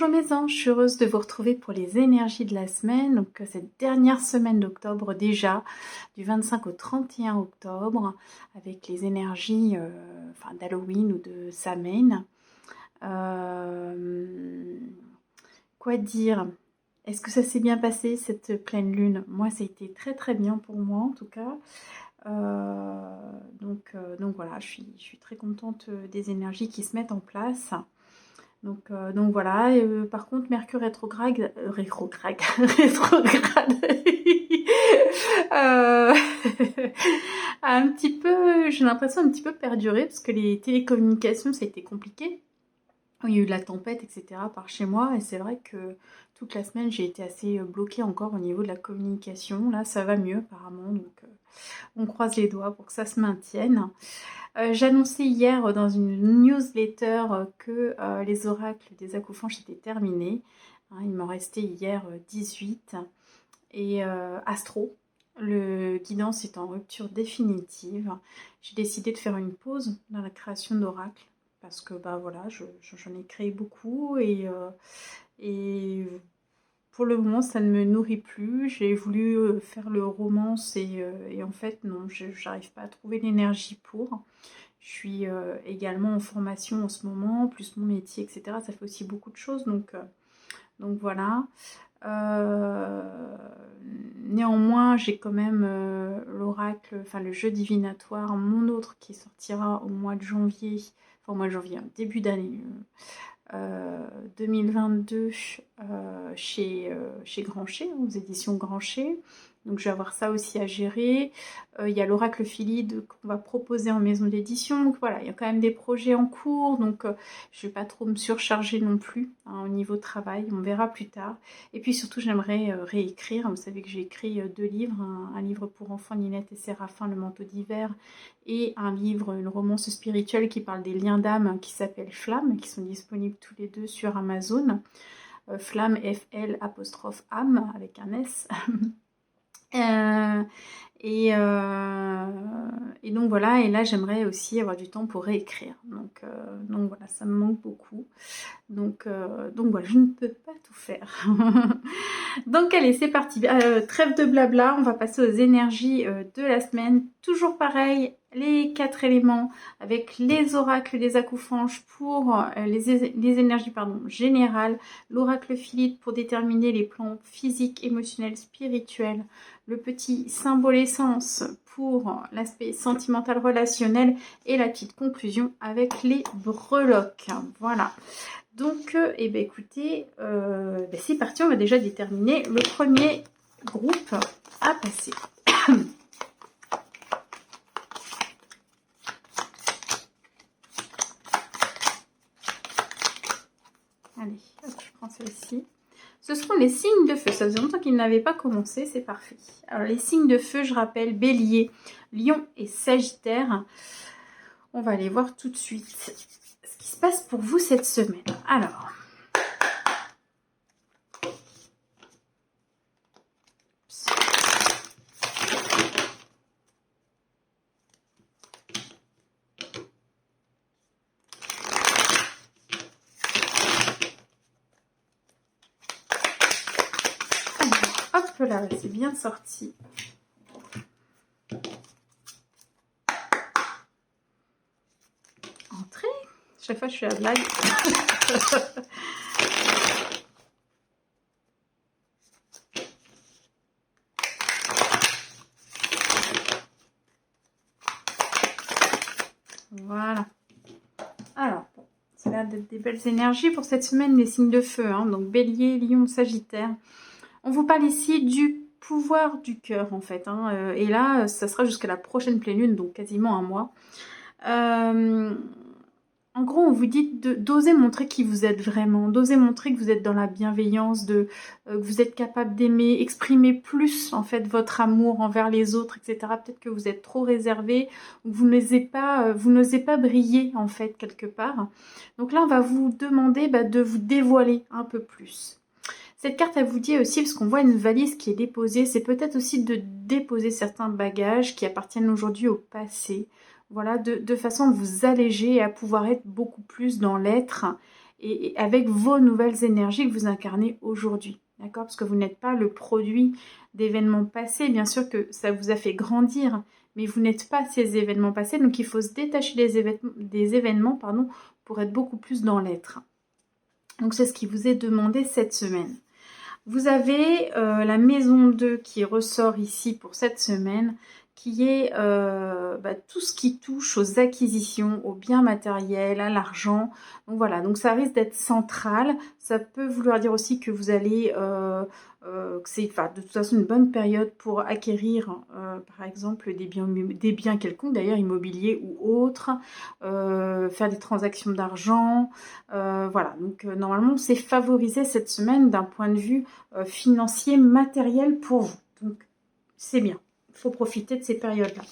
Bonjour mes anges, je suis heureuse de vous retrouver pour les énergies de la semaine, donc cette dernière semaine d'octobre déjà, du 25 au 31 octobre, avec les énergies d'Halloween ou de Samhain. Quoi dire? Est-ce que ça s'est bien passé cette pleine lune? Moi ça a été très très bien pour moi en tout cas. Donc voilà, je suis très contente des énergies qui se mettent en place. Donc voilà, par contre Mercure rétrograde, euh, a un petit peu, j'ai l'impression un petit peu perduré parce que les télécommunications ça a été compliqué. Il y a eu de la tempête, etc. par chez moi et c'est vrai que toute la semaine j'ai été assez bloquée encore au niveau de la communication. Là ça va mieux apparemment, donc on croise les doigts pour que ça se maintienne. J'annonçais hier dans une newsletter que les oracles des accoupanches étaient terminés. Hein, il m'en restait hier 18. Et Astro, le guidance est en rupture définitive. J'ai décidé de faire une pause dans la création d'oracles parce que bah voilà, j'en ai créé beaucoup et pour le moment, ça ne me nourrit plus. J'ai voulu faire le romance et en fait, non, j'arrive pas à trouver l'énergie pour. Je suis également en formation en ce moment, plus mon métier, etc. Ça fait aussi beaucoup de choses, donc voilà. Néanmoins, j'ai quand même l'oracle, enfin le jeu divinatoire, mon autre qui sortira au mois de janvier, enfin au mois de janvier, début d'année 2022 chez Grancher, aux éditions Grancher. Donc je vais avoir ça aussi à gérer. Il y a l'oracle Philide qu'on va proposer en maison d'édition. Donc voilà, il y a quand même des projets en cours. Donc je ne vais pas trop me surcharger non plus au niveau travail. On verra plus tard. Et puis surtout, j'aimerais réécrire. Vous savez que j'ai écrit 2 livres. Un livre pour enfants, Ninette et Séraphin, Le manteau d'hiver. Et un livre, une romance spirituelle qui parle des liens d'âme qui s'appelle Flamme, qui sont disponibles tous les deux sur Amazon. Flamme, F-L apostrophe âme avec un S. Et donc voilà, et là j'aimerais aussi avoir du temps pour réécrire. Donc voilà, ça me manque beaucoup. Donc voilà, je ne peux pas tout faire. Donc allez, c'est parti. Trêve de blabla, on va passer aux énergies de la semaine. Toujours pareil, les 4 éléments avec les oracles des accoupanches pour les énergies générales. L'oracle Philide pour déterminer les plans physiques, émotionnels, spirituels. Le petit symbole essence pour l'aspect sentimental relationnel et la petite conclusion avec les breloques. Voilà. Donc, écoutez, c'est parti, on va déjà déterminer le premier groupe à passer. Allez, hop, je prends celle-ci. Ce seront les signes de feu. Ça faisait longtemps qu'ils n'avaient pas commencé, c'est parfait. Alors, les signes de feu, je rappelle, Bélier, Lion et Sagittaire. On va aller voir tout de suite ce qui se passe pour vous cette semaine. Alors... Hop là, c'est bien sorti. Entrée. Chaque fois, je fais la blague. Voilà. Alors, bon, ça a l'air d'être des belles énergies pour cette semaine, les signes de feu. Hein, donc, Bélier, Lion, Sagittaire. On vous parle ici du pouvoir du cœur, en fait. Hein, et là, ça sera jusqu'à la prochaine pleine lune, donc quasiment un mois. En gros, on vous dit d'oser montrer qui vous êtes vraiment, d'oser montrer que vous êtes dans la bienveillance, que vous êtes capable d'aimer, exprimer plus en fait votre amour envers les autres, etc. Peut-être que vous êtes trop réservé, ou que vous n'osez pas briller en fait quelque part. Donc là, on va vous demander de vous dévoiler un peu plus. Cette carte, elle vous dit aussi, parce qu'on voit une valise qui est déposée, c'est peut-être aussi de déposer certains bagages qui appartiennent aujourd'hui au passé. Voilà, de façon à vous alléger et à pouvoir être beaucoup plus dans l'être et avec vos nouvelles énergies que vous incarnez aujourd'hui. D'accord? Parce que vous n'êtes pas le produit d'événements passés. Bien sûr que ça vous a fait grandir, mais vous n'êtes pas ces événements passés. Donc il faut se détacher des événements pardon, pour être beaucoup plus dans l'être. Donc c'est ce qui vous est demandé cette semaine. Vous avez la maison 2 qui ressort ici pour cette semaine, qui est tout ce qui touche aux acquisitions, aux biens matériels, à l'argent. Donc voilà, donc ça risque d'être central. Ça peut vouloir dire aussi que vous allez, que c'est de toute façon une bonne période pour acquérir, par exemple, des biens quelconques, d'ailleurs immobiliers ou autres, faire des transactions d'argent. Voilà, donc normalement c'est favorisé cette semaine d'un point de vue financier, matériel pour vous. Donc c'est bien. Il faut profiter de ces périodes-là.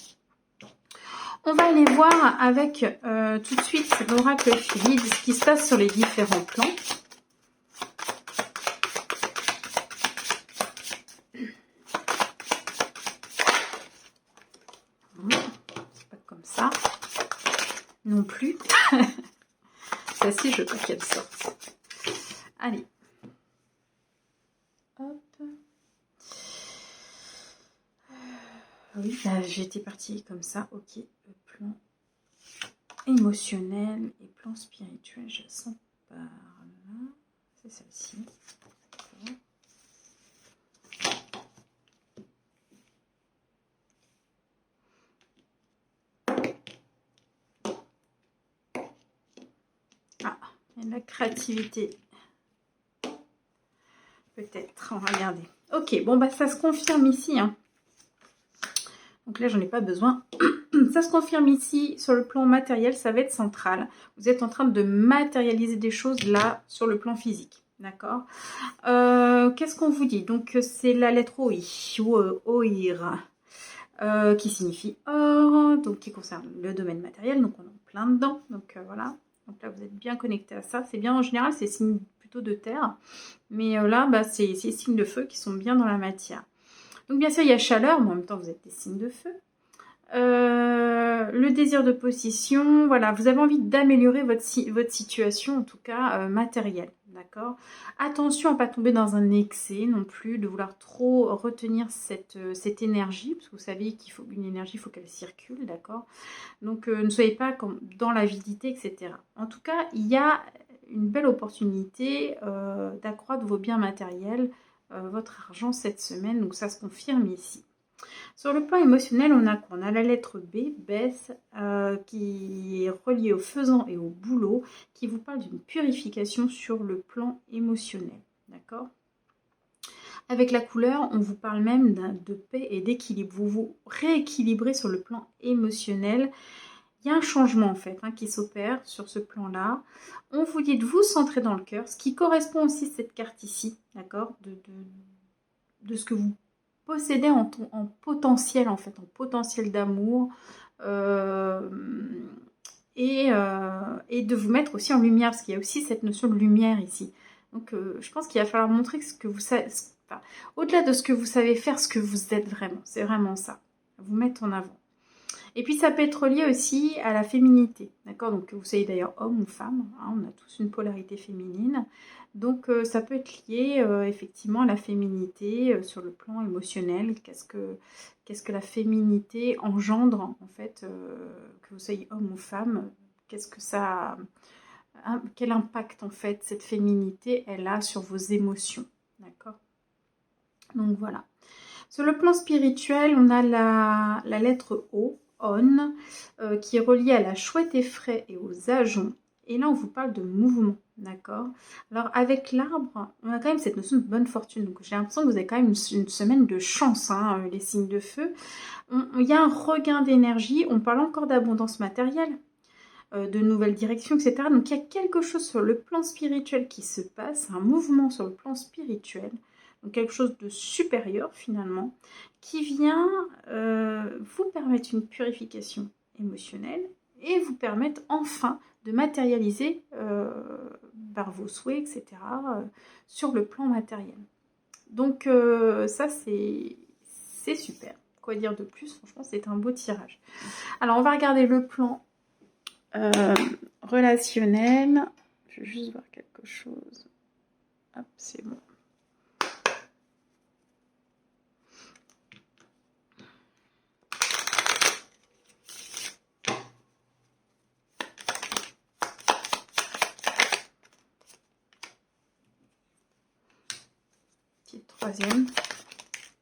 On va aller voir avec tout de suite l'oracle Philide ce qui se passe sur les différents plans. C'est pas comme ça. Non plus. Celle-ci, je veux pas qu'elle sorte. Allez. Hop. Oui, j'étais partie comme ça. Ok. Le plan émotionnel et plan spirituel, je sens par là. C'est celle-ci. Ah, il y a de la créativité. Peut-être, on va regarder. Ok, bon, bah ça se confirme ici. Hein. Donc là, j'en ai pas besoin. Ça se confirme ici, sur le plan matériel, ça va être central. Vous êtes en train de matérialiser des choses là, sur le plan physique. D'accord. Qu'est-ce qu'on vous dit? Donc, c'est la lettre OI, ou OIR, qui signifie or, donc qui concerne le domaine matériel. Donc, on est en plein dedans. Donc, voilà. Donc là, vous êtes bien connecté à ça. C'est bien, en général, c'est signe plutôt de terre. Mais là, bah, c'est les signes de feu qui sont bien dans la matière. Donc, bien sûr, il y a chaleur, mais en même temps, vous êtes des signes de feu. Le désir de possession, voilà, vous avez envie d'améliorer votre situation, en tout cas matérielle, d'accord. Attention à ne pas tomber dans un excès non plus, de vouloir trop retenir cette énergie, parce que vous savez qu'il faut une énergie, il faut qu'elle circule, d'accord. Donc ne soyez pas comme dans l'avidité, etc. En tout cas, il y a une belle opportunité d'accroître vos biens matériels, votre argent cette semaine, donc ça se confirme ici. Sur le plan émotionnel, on a quoi? On a la lettre B, Beth, qui est reliée au faisant et au boulot, qui vous parle d'une purification sur le plan émotionnel. D'accord? Avec la couleur, on vous parle même de paix et d'équilibre. Vous vous rééquilibrez sur le plan émotionnel. Il y a un changement en fait qui s'opère sur ce plan-là. On vous dit de vous centrer dans le cœur, ce qui correspond aussi à cette carte ici, d'accord, de ce que vous posséder en potentiel en fait, en potentiel d'amour et de vous mettre aussi en lumière parce qu'il y a aussi cette notion de lumière ici. Donc je pense qu'il va falloir montrer ce que vous savez, enfin, au-delà de ce que vous savez faire, ce que vous êtes vraiment. C'est vraiment ça. Vous mettre en avant. Et puis ça peut être lié aussi à la féminité, d'accord? Donc que vous soyez d'ailleurs homme ou femme, hein, on a tous une polarité féminine. Donc ça peut être lié effectivement à la féminité sur le plan émotionnel. Qu'est-ce que la féminité engendre en fait, que vous soyez homme ou femme? Qu'est-ce que ça, quel impact en fait cette féminité elle a sur vos émotions, d'accord? Donc voilà. Sur le plan spirituel, on a la lettre O, on, qui est reliée à la chouette effraie et aux ajoncs. Et là, on vous parle de mouvement, d'accord? Alors, avec l'arbre, on a quand même cette notion de bonne fortune. Donc, j'ai l'impression que vous avez quand même une semaine de chance, hein, les signes de feu. Il y a un regain d'énergie. On parle encore d'abondance matérielle, de nouvelles directions, etc. Donc, il y a quelque chose sur le plan spirituel qui se passe, un mouvement sur le plan spirituel. Donc quelque chose de supérieur finalement, qui vient vous permettre une purification émotionnelle et vous permettre enfin de matérialiser par vos souhaits, etc., sur le plan matériel. Donc ça c'est super. Quoi dire de plus? Franchement, c'est un beau tirage. Alors on va regarder le plan relationnel, Je vais juste voir quelque chose. Hop, c'est bon. Petite troisième.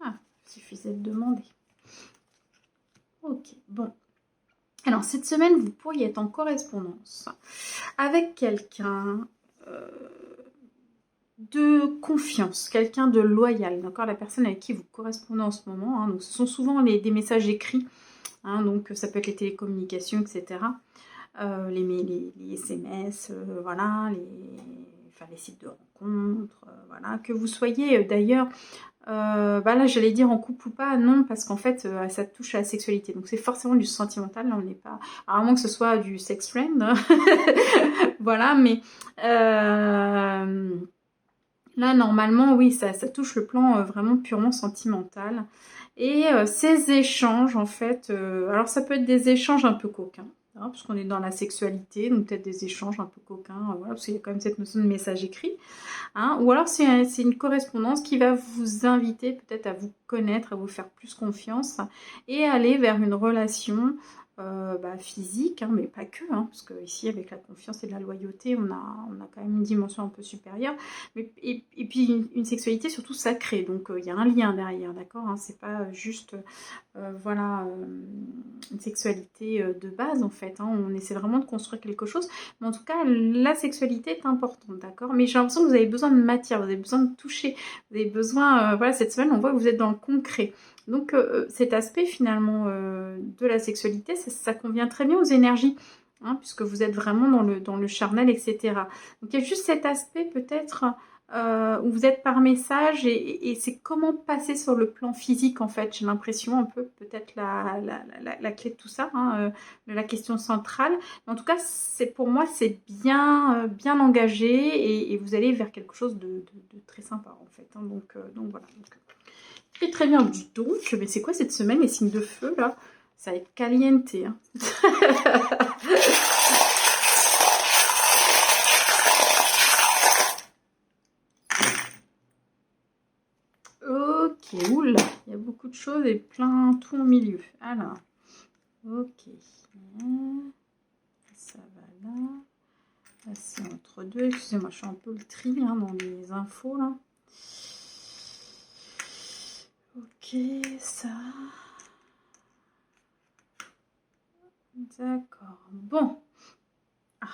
Ah, il suffisait de demander. Ok, bon. Alors, cette semaine, vous pourriez être en correspondance avec quelqu'un de confiance, quelqu'un de loyal, d'accord, la personne avec qui vous correspondez en ce moment. Hein, donc, ce sont souvent des messages écrits, hein, donc ça peut être les télécommunications, etc. Les SMS, voilà, les sites de rencontres, voilà, que vous soyez d'ailleurs, bah là j'allais dire en couple ou pas, non, parce qu'en fait ça touche à la sexualité, donc c'est forcément du sentimental, là on n'est pas, alors à moins que ce soit du sex friend, hein. Voilà, mais là normalement oui, ça touche le plan vraiment purement sentimental, et ces échanges en fait, alors ça peut être des échanges un peu coquins, hein, parce qu'on est dans la sexualité, donc peut-être des échanges un peu coquins, voilà, parce qu'il y a quand même cette notion de message écrit. Hein, ou alors c'est une correspondance qui va vous inviter peut-être à vous connaître, à vous faire plus confiance et aller vers une relation physique, hein, mais pas que, hein, parce que ici avec la confiance et la loyauté, on a quand même une dimension un peu supérieure, mais, et puis une sexualité surtout sacrée, donc il y a un lien derrière, d'accord, hein, c'est pas juste voilà, une sexualité de base en fait, hein. On essaie vraiment de construire quelque chose, mais en tout cas la sexualité est importante, d'accord, mais j'ai l'impression que vous avez besoin de matière, vous avez besoin de toucher, vous avez besoin, voilà, cette semaine on voit que vous êtes dans le concret, donc cet aspect finalement de la sexualité, ça convient très bien aux énergies, hein, puisque vous êtes vraiment dans le charnel, etc. Donc il y a juste cet aspect peut-être où vous êtes par message, et c'est comment passer sur le plan physique en fait, j'ai l'impression un peu peut-être la clé de tout ça, hein, de la question centrale. Mais en tout cas, pour moi c'est bien engagé, et vous allez vers quelque chose de très sympa en fait, hein. Donc voilà. Donc, très bien. Donc, mais c'est quoi cette semaine, les signes de feu là? Ça va être caliente, hein. Ok, oula, il y a beaucoup de choses et plein tout au milieu. Alors, ok, ça va là. Là c'est entre deux. Excusez-moi, je suis un peu le tri, hein, dans les infos là. Ok, ça. D'accord. Bon. Ah.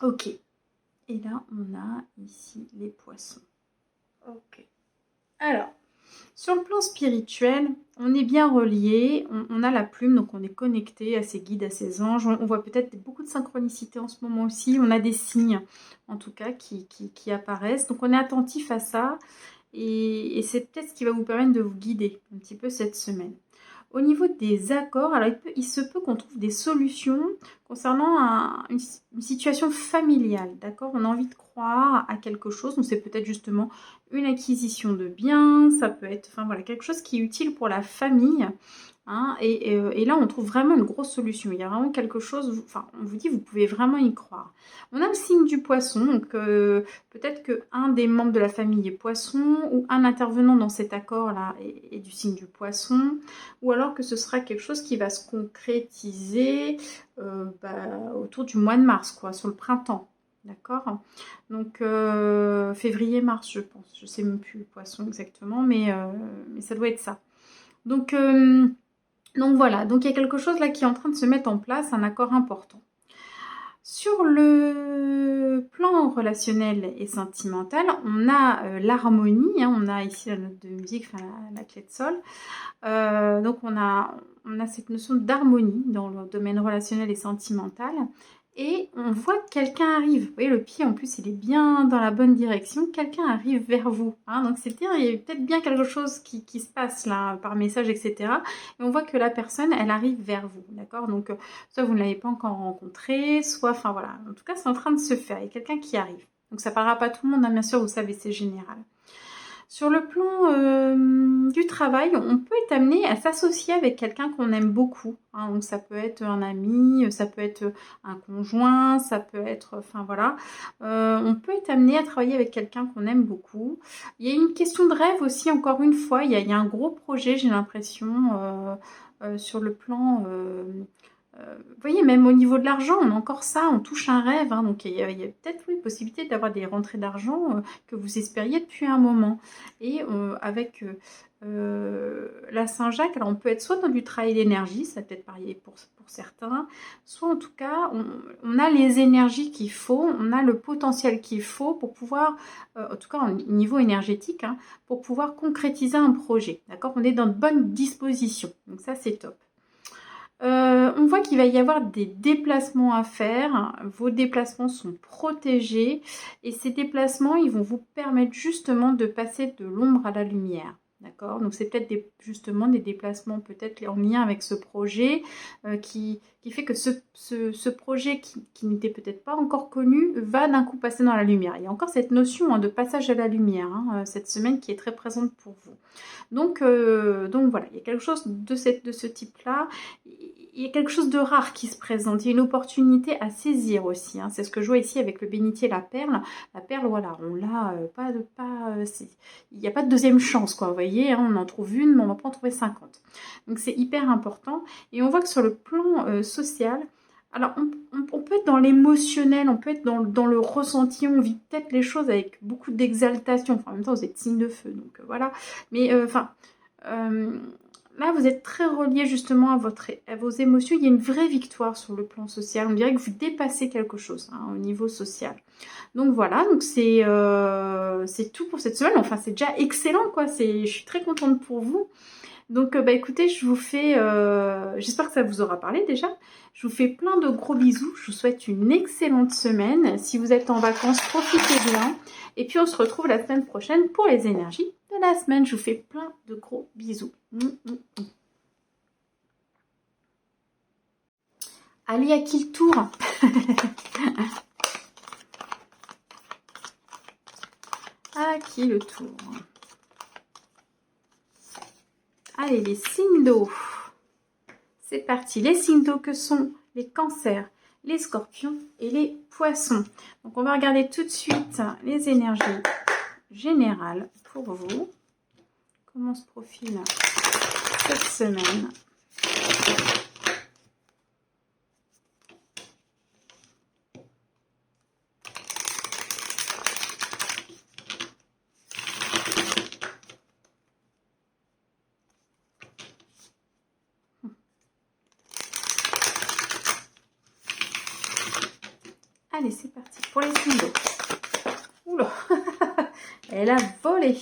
Ok. Et là, on a ici les poissons. Ok. Alors, sur le plan spirituel, on est bien relié, on a la plume, donc on est connecté à ses guides, à ses anges. On voit peut-être beaucoup de synchronicité en ce moment aussi. On a des signes, en tout cas, qui apparaissent. Donc on est attentif à ça. Et c'est peut-être ce qui va vous permettre de vous guider un petit peu cette semaine. Au niveau des accords, alors il se peut qu'on trouve des solutions concernant une situation familiale, d'accord? On a envie de croire à quelque chose, donc c'est peut-être justement une acquisition de biens, ça peut être, enfin voilà, quelque chose qui est utile pour la famille, hein, et là on trouve vraiment une grosse solution. Il y a vraiment quelque chose, enfin on vous dit, vous pouvez vraiment y croire. On a le signe du poisson, donc peut-être qu'un des membres de la famille est poisson, ou un intervenant dans cet accord-là est du signe du poisson, ou alors que ce sera quelque chose qui va se concrétiser autour du mois de mars, quoi, sur le printemps. D'accord? Donc février-mars, je pense. Je sais même plus le poisson exactement, mais ça doit être ça. Donc voilà, donc il y a quelque chose là qui est en train de se mettre en place, un accord important. Sur le plan relationnel et sentimental, on a l'harmonie, hein, on a ici la note de musique, enfin la clé de sol. Donc on a cette notion d'harmonie dans le domaine relationnel et sentimental. Et on voit que quelqu'un arrive. Vous voyez, le pied en plus, il est bien dans la bonne direction. Quelqu'un arrive vers vous, hein. Donc c'est-à-dire, il y a peut-être bien quelque chose qui se passe là, par message, etc. Et on voit que la personne, elle arrive vers vous, d'accord? Donc soit vous ne l'avez pas encore rencontré, soit, enfin voilà. En tout cas, c'est en train de se faire. Il y a quelqu'un qui arrive. Donc ça ne parlera pas à tout le monde, hein, bien sûr, vous savez, c'est général. Sur le plan du travail, on peut être amené à s'associer avec quelqu'un qu'on aime beaucoup, hein. Donc ça peut être un ami, ça peut être un conjoint, ça peut être, enfin voilà. On peut être amené à travailler avec quelqu'un qu'on aime beaucoup. Il y a une question de rêve aussi, encore une fois. Il y a un gros projet, j'ai l'impression, sur le plan... vous voyez, même au niveau de l'argent, on a encore ça, on touche un rêve, hein. Donc il y a peut-être oui, possibilité d'avoir des rentrées d'argent que vous espériez depuis un moment. Et avec la Saint-Jacques, alors on peut être soit dans du travail d'énergie, ça peut être pareil pour certains, soit en tout cas, on a les énergies qu'il faut, on a le potentiel qu'il faut pour pouvoir, en tout cas au niveau énergétique, hein, pour pouvoir concrétiser un projet. D'accord? On est dans de bonnes dispositions, donc ça c'est top. On voit qu'il va y avoir des déplacements à faire. Vos déplacements sont protégés et ces déplacements, ils vont vous permettre justement de passer de l'ombre à la lumière. D'accord? Donc c'est peut-être justement des déplacements peut-être en lien avec ce projet qui fait que ce projet qui n'était peut-être pas encore connu va d'un coup passer dans la lumière. Il y a encore cette notion hein, de passage à la lumière hein, cette semaine qui est très présente pour vous. Donc voilà, il y a quelque chose de ce type-là. Il y a quelque chose de rare qui se présente. Il y a une opportunité à saisir aussi. Hein. C'est ce que je vois ici avec le bénitier et la perle. La perle, voilà, on l'a il n'y a pas de deuxième chance, quoi. Vous voyez, hein, on en trouve une, mais on ne va pas en trouver 50. Donc c'est hyper important. Et on voit que sur le plan social, alors on peut être dans l'émotionnel, on peut être dans le ressenti, on vit peut-être les choses avec beaucoup d'exaltation. Enfin, en même temps, vous êtes signe de feu, donc voilà. Mais là, vous êtes très relié justement à vos émotions. Il y a une vraie victoire sur le plan social. On dirait que vous dépassez quelque chose hein, au niveau social. Donc voilà, donc c'est tout pour cette semaine. Enfin, c'est déjà excellent, quoi. Je suis très contente pour vous. Donc, bah écoutez, je vous fais... j'espère que ça vous aura parlé déjà. Je vous fais plein de gros bisous. Je vous souhaite une excellente semaine. Si vous êtes en vacances, profitez bien. Et puis, on se retrouve la semaine prochaine pour les énergies de la semaine. Je vous fais plein de gros bisous. Allez, à qui le tour? À qui le tour? Allez, les signes d'eau. C'est parti. Les signes d'eau que sont les cancers, les scorpions et les poissons. Donc, on va regarder tout de suite les énergies générales pour vous. Comment se profile cette semaine? Allez, c'est parti pour les signes d'eau. Oula, elle a volé.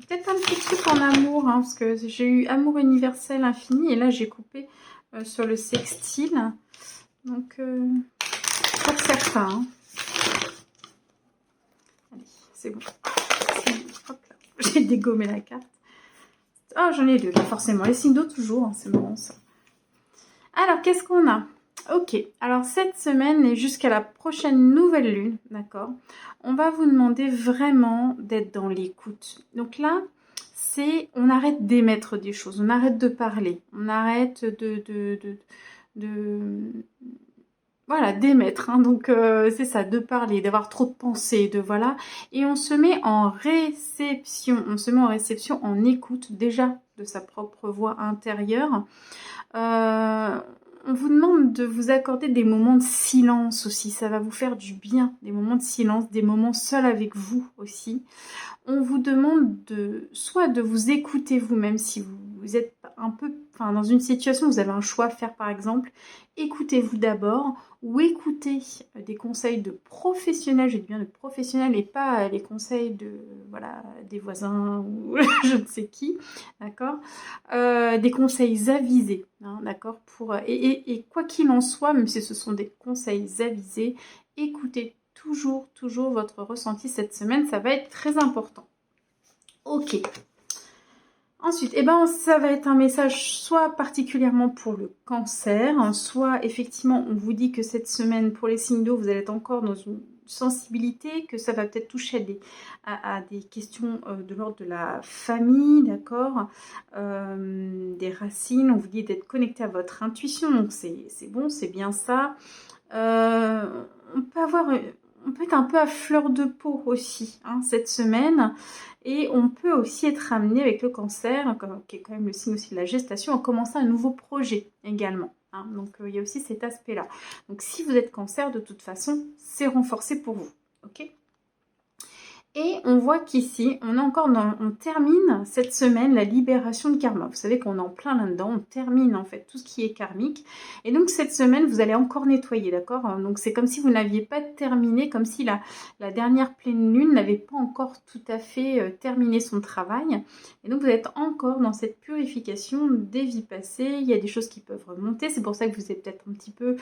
Peut-être un petit truc en amour, hein, parce que j'ai eu amour universel infini et là j'ai coupé sur le sextile. Donc, pas de certains. Hein. Allez, c'est bon. Hop là, j'ai dégommé la carte. Ah, j'en ai deux, là, forcément. Les signes d'eau, toujours, hein, c'est marrant ça. Alors, qu'est-ce qu'on a? Ok, alors cette semaine et jusqu'à la prochaine nouvelle lune, d'accord, on va vous demander vraiment d'être dans l'écoute. Donc là, on arrête d'émettre des choses, on arrête de parler, on arrête voilà, d'émettre, hein. Donc c'est ça, de parler, d'avoir trop de pensées, de voilà, et on se met en réception, en écoute déjà de sa propre voix intérieure. On vous demande de vous accorder des moments de silence aussi, ça va vous faire du bien, des moments de silence, des moments seuls avec vous aussi. On vous demande soit de vous écouter vous-même si vous êtes un peu dans une situation où vous avez un choix à faire par exemple, écoutez-vous d'abord ou écoutez des conseils de professionnels, je dis bien de professionnels et pas les conseils des voisins ou je ne sais qui, d'accord, des conseils avisés, hein, d'accord, et quoi qu'il en soit, même si ce sont des conseils avisés, écoutez toujours votre ressenti cette semaine, ça va être très important. Ok. Ensuite, eh ben, ça va être un message soit particulièrement pour le cancer, hein, soit effectivement on vous dit que cette semaine pour les signes d'eau, vous allez être encore dans une sensibilité, que ça va peut-être toucher à des questions de l'ordre de la famille, d'accord, des racines. On vous dit d'être connecté à votre intuition, donc c'est bon, c'est bien ça. On peut avoir, on peut être un peu à fleur de peau aussi hein, cette semaine. Et on peut aussi être amené avec le cancer, qui est quand même le signe aussi de la gestation, à commencer un nouveau projet également. Hein. Donc il y a aussi cet aspect-là. Donc si vous êtes cancer, de toute façon, c'est renforcé pour vous. Ok ? Et on voit qu'ici, on termine cette semaine la libération de karma. Vous savez qu'on est en plein là-dedans, on termine en fait tout ce qui est karmique. Et donc cette semaine, vous allez encore nettoyer, d'accord? Donc c'est comme si vous n'aviez pas terminé, comme si la dernière pleine lune n'avait pas encore tout à fait terminé son travail. Et donc vous êtes encore dans cette purification des vies passées. Il y a des choses qui peuvent remonter. C'est pour ça que vous êtes peut-être un petit peu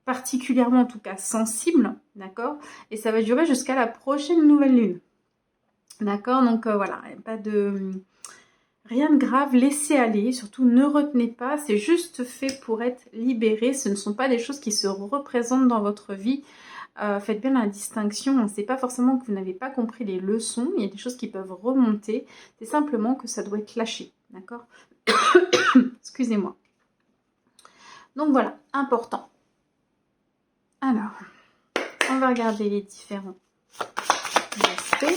particulièrement en tout cas sensible, d'accord? Et ça va durer jusqu'à la prochaine nouvelle lune. D'accord? Donc voilà, pas de... Rien de grave, laissez aller, surtout ne retenez pas, c'est juste fait pour être libéré, ce ne sont pas des choses qui se représentent dans votre vie. Faites bien la distinction, c'est pas forcément que vous n'avez pas compris les leçons, il y a des choses qui peuvent remonter, c'est simplement que ça doit être lâché, d'accord? Excusez-moi. Donc voilà, important. Alors, on va regarder les différents aspects.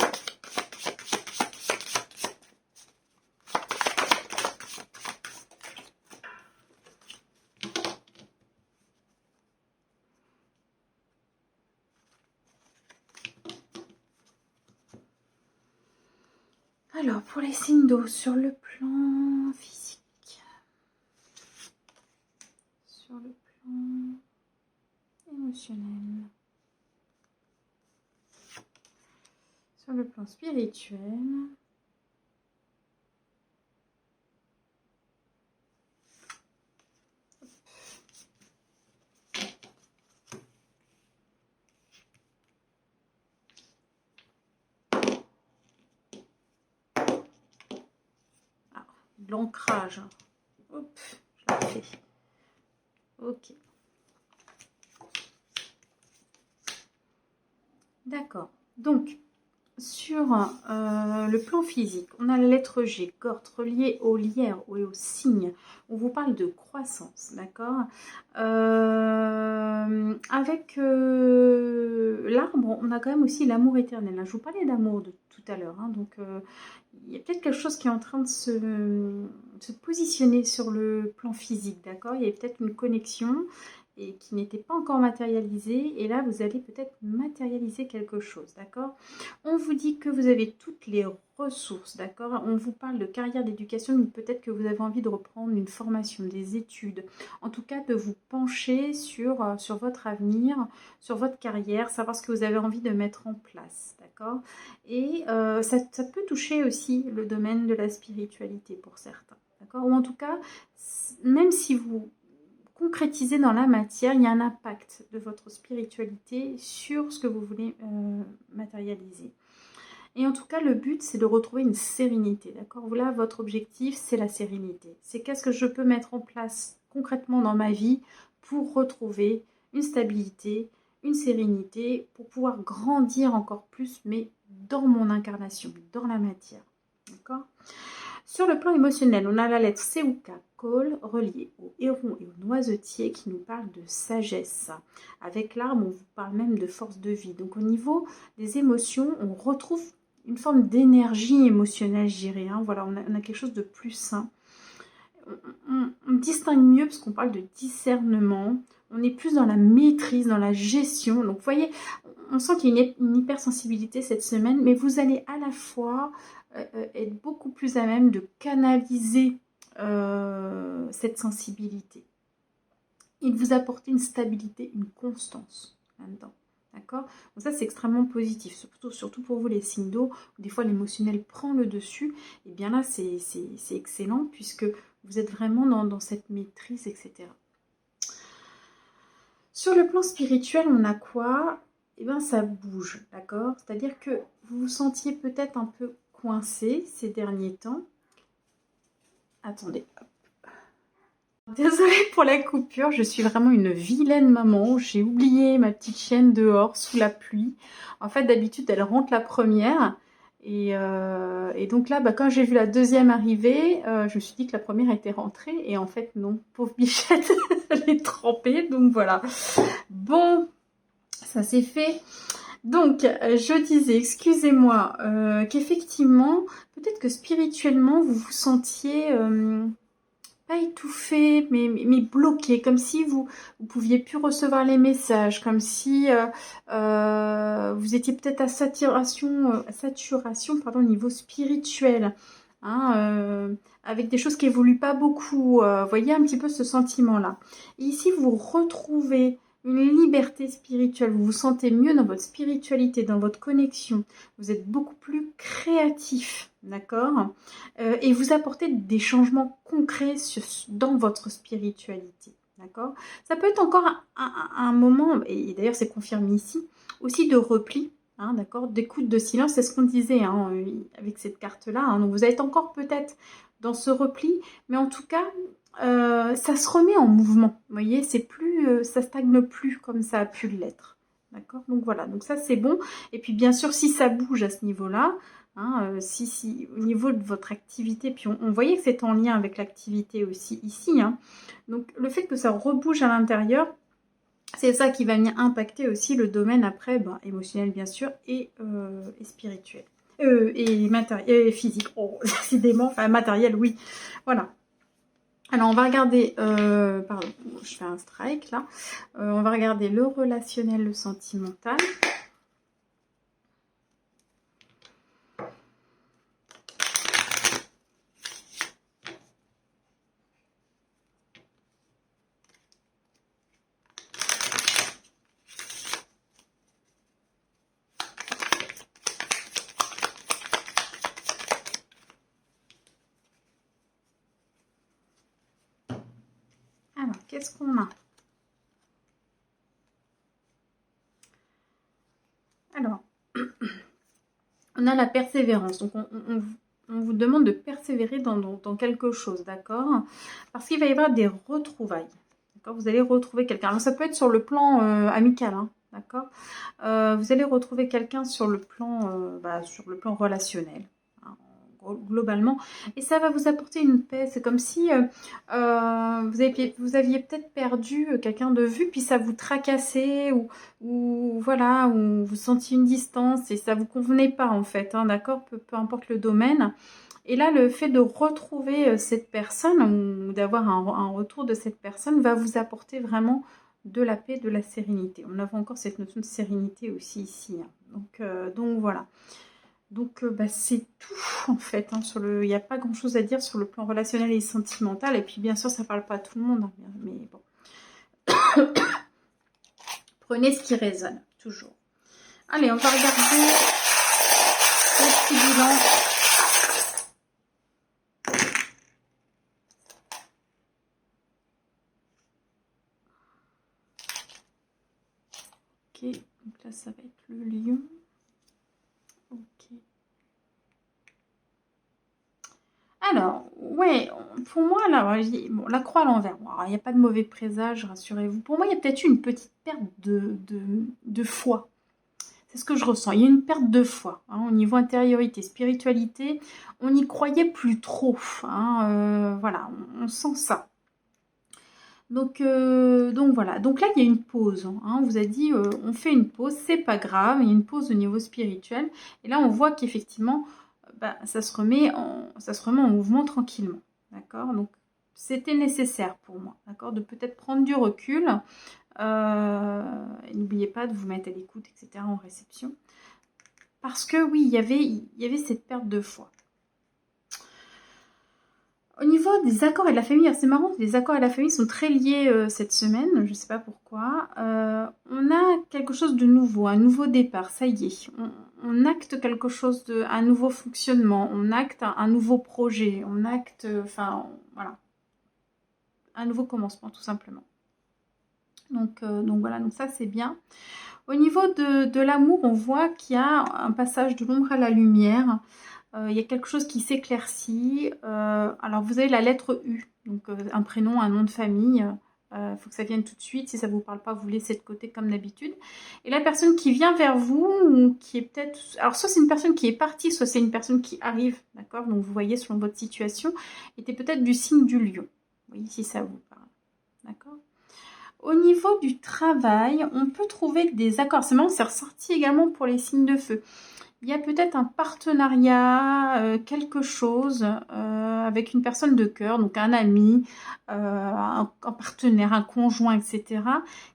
Alors, pour les signes d'eau, sur le plan physique, sur le plan émotionnel, sur le plan spirituel, de l'ancrage. Hop, je l'ai fait. Ok. D'accord. Donc, sur le plan physique, on a la lettre G, Corte, reliée au lierre ou au cygne. On vous parle de croissance, d'accord? Avec l'arbre, on a quand même aussi l'amour éternel. Je vous parlais d'amour tout à l'heure, hein, donc il y a peut-être quelque chose qui est en train de se positionner sur le plan physique, d'accord? Il y a peut-être une connexion et qui n'était pas encore matérialisée. Et là, vous allez peut-être matérialiser quelque chose, d'accord? On vous dit que vous avez toutes les ressources, d'accord? On vous parle de carrière d'éducation, donc peut-être que vous avez envie de reprendre une formation, des études. En tout cas, de vous pencher sur votre avenir, sur votre carrière, savoir ce que vous avez envie de mettre en place, d'accord? Et ça peut toucher aussi le domaine de la spiritualité pour certains, d'accord? Ou en tout cas, même si vous concrétisez dans la matière, il y a un impact de votre spiritualité sur ce que vous voulez matérialiser. Et en tout cas, le but, c'est de retrouver une sérénité, d'accord? Là, votre objectif, c'est la sérénité. C'est qu'est-ce que je peux mettre en place concrètement dans ma vie pour retrouver une stabilité, une sérénité, pour pouvoir grandir encore plus, mais dans mon incarnation, dans la matière, d'accord? Sur le plan émotionnel, on a la lettre C ou K, col, reliée au héron et au noisetier qui nous parle de sagesse. Avec l'arbre, on vous parle même de force de vie. Donc au niveau des émotions, on retrouve une forme d'énergie émotionnelle, je dirais. Hein. Voilà, on a quelque chose de plus sain. On distingue mieux parce qu'on parle de discernement. On est plus dans la maîtrise, dans la gestion. Donc vous voyez, on sent qu'il y a une hypersensibilité cette semaine, mais vous allez à la fois être beaucoup plus à même de canaliser cette sensibilité et de vous apporter une stabilité, une constance là-dedans. D'accord? Donc ça, c'est extrêmement positif, surtout pour vous les signes d'eau, où des fois l'émotionnel prend le dessus. Et bien là, c'est excellent puisque vous êtes vraiment dans cette maîtrise, etc. Sur le plan spirituel, on a quoi? Eh bien, ça bouge, d'accord? C'est-à-dire que vous vous sentiez peut-être un peu coincé ces derniers temps. Attendez. Désolée pour la coupure, je suis vraiment une vilaine maman. J'ai oublié ma petite chienne dehors sous la pluie. En fait, d'habitude, elle rentre la première. Et donc là, quand j'ai vu la deuxième arriver, je me suis dit que la première était rentrée. Et en fait, non, pauvre bichette, elle est trempée. Donc voilà. Bon, ça c'est fait. Donc, je disais, excusez-moi, qu'effectivement, peut-être que spirituellement, vous vous sentiez... pas étouffé, mais bloqué, comme si vous pouviez plus recevoir les messages, comme si vous étiez peut-être à saturation pardon, au niveau spirituel, hein, avec des choses qui évoluent pas beaucoup. Voyez un petit peu ce sentiment-là. Et ici, vous retrouvez une liberté spirituelle, vous vous sentez mieux dans votre spiritualité, dans votre connexion, vous êtes beaucoup plus créatif, d'accord, et vous apportez des changements concrets dans votre spiritualité, d'accord. Ça peut être encore un moment, et d'ailleurs c'est confirmé ici, aussi de repli, hein, d'accord, d'écoute, de silence, c'est ce qu'on disait hein, avec cette carte-là, hein. Donc vous êtes encore peut-être dans ce repli, mais en tout cas, ça se remet en mouvement, vous voyez, c'est plus, ça stagne plus comme ça a pu l'être, d'accord. Donc voilà, donc ça c'est bon. Et puis bien sûr, si ça bouge à ce niveau-là, hein, si au niveau de votre activité, puis on voyait que c'est en lien avec l'activité aussi ici, hein. Donc le fait que ça rebouge à l'intérieur, c'est ça qui va venir impacter aussi le domaine après, émotionnel bien sûr, et spirituel. Et matériel, et physique, oh, décidément, enfin matériel, oui, voilà. Alors, on va regarder, pardon, je fais un strike là. On va regarder le relationnel, le sentimental. Alors, qu'est-ce qu'on a? Alors, on a la persévérance. Donc, on vous demande de persévérer dans quelque chose, d'accord? Parce qu'il va y avoir des retrouvailles. D'accord? Vous allez retrouver quelqu'un. Alors, ça peut être sur le plan amical, hein, d'accord? Vous allez retrouver quelqu'un sur le plan relationnel, hein, globalement, et ça va vous apporter une paix. C'est comme si vous aviez peut-être perdu quelqu'un de vue, puis ça vous tracassait, ou voilà, ou vous sentiez une distance et ça vous convenait pas en fait, hein, d'accord, peu importe le domaine. Et là, le fait de retrouver cette personne ou d'avoir un retour de cette personne va vous apporter vraiment de la paix, de la sérénité. On a encore cette notion de sérénité aussi ici, hein. Donc voilà. Donc c'est tout en fait, hein, il n'y a pas grand chose à dire sur le plan relationnel et sentimental. Et puis bien sûr, ça ne parle pas à tout le monde, hein, mais bon. Prenez ce qui résonne, toujours. Allez, on va regarder le petit bilan. Ok, donc là ça va être le lion. Ok. Alors, ouais, pour moi, là, bon, la croix à l'envers. Bon, il n'y a pas de mauvais présage, rassurez-vous. Pour moi, il y a peut-être eu une petite perte de foi. C'est ce que je ressens. Il y a une perte de foi, hein, au niveau intériorité, spiritualité. On n'y croyait plus trop, hein, voilà, on sent ça. Donc voilà. Donc là, il y a une pause, hein. On vous a dit, on fait une pause, c'est pas grave. Il y a une pause au niveau spirituel. Et là, on voit qu'effectivement, ça se remet en mouvement tranquillement. D'accord? Donc, c'était nécessaire pour moi, d'accord, de peut-être prendre du recul. N'oubliez pas de vous mettre à l'écoute, etc. en réception. Parce que oui, il y avait cette perte de foi. Au niveau des accords et de la famille, c'est marrant, les accords et la famille sont très liés cette semaine, je ne sais pas pourquoi. On a quelque chose de nouveau, un nouveau départ, ça y est. On acte quelque chose, un nouveau fonctionnement, on acte un nouveau projet, on acte, voilà, un nouveau commencement tout simplement. Donc voilà, donc ça c'est bien. Au niveau de l'amour, on voit qu'il y a un passage de l'ombre à la lumière. il y a quelque chose qui s'éclaircit. Alors vous avez la lettre U, donc un prénom, un nom de famille. Il faut que ça vienne tout de suite. Si ça ne vous parle pas, vous laissez de côté comme d'habitude. Et la personne qui vient vers vous, ou qui est peut-être... Alors soit c'est une personne qui est partie, soit c'est une personne qui arrive, d'accord? Donc vous voyez selon votre situation, était peut-être du signe du lion. Vous voyez si ça vous parle, d'accord? Au niveau du travail, on peut trouver des accords. C'est marrant, c'est ressorti également pour les signes de feu. Il y a peut-être un partenariat, quelque chose avec une personne de cœur, donc un ami, un partenaire, un conjoint, etc.,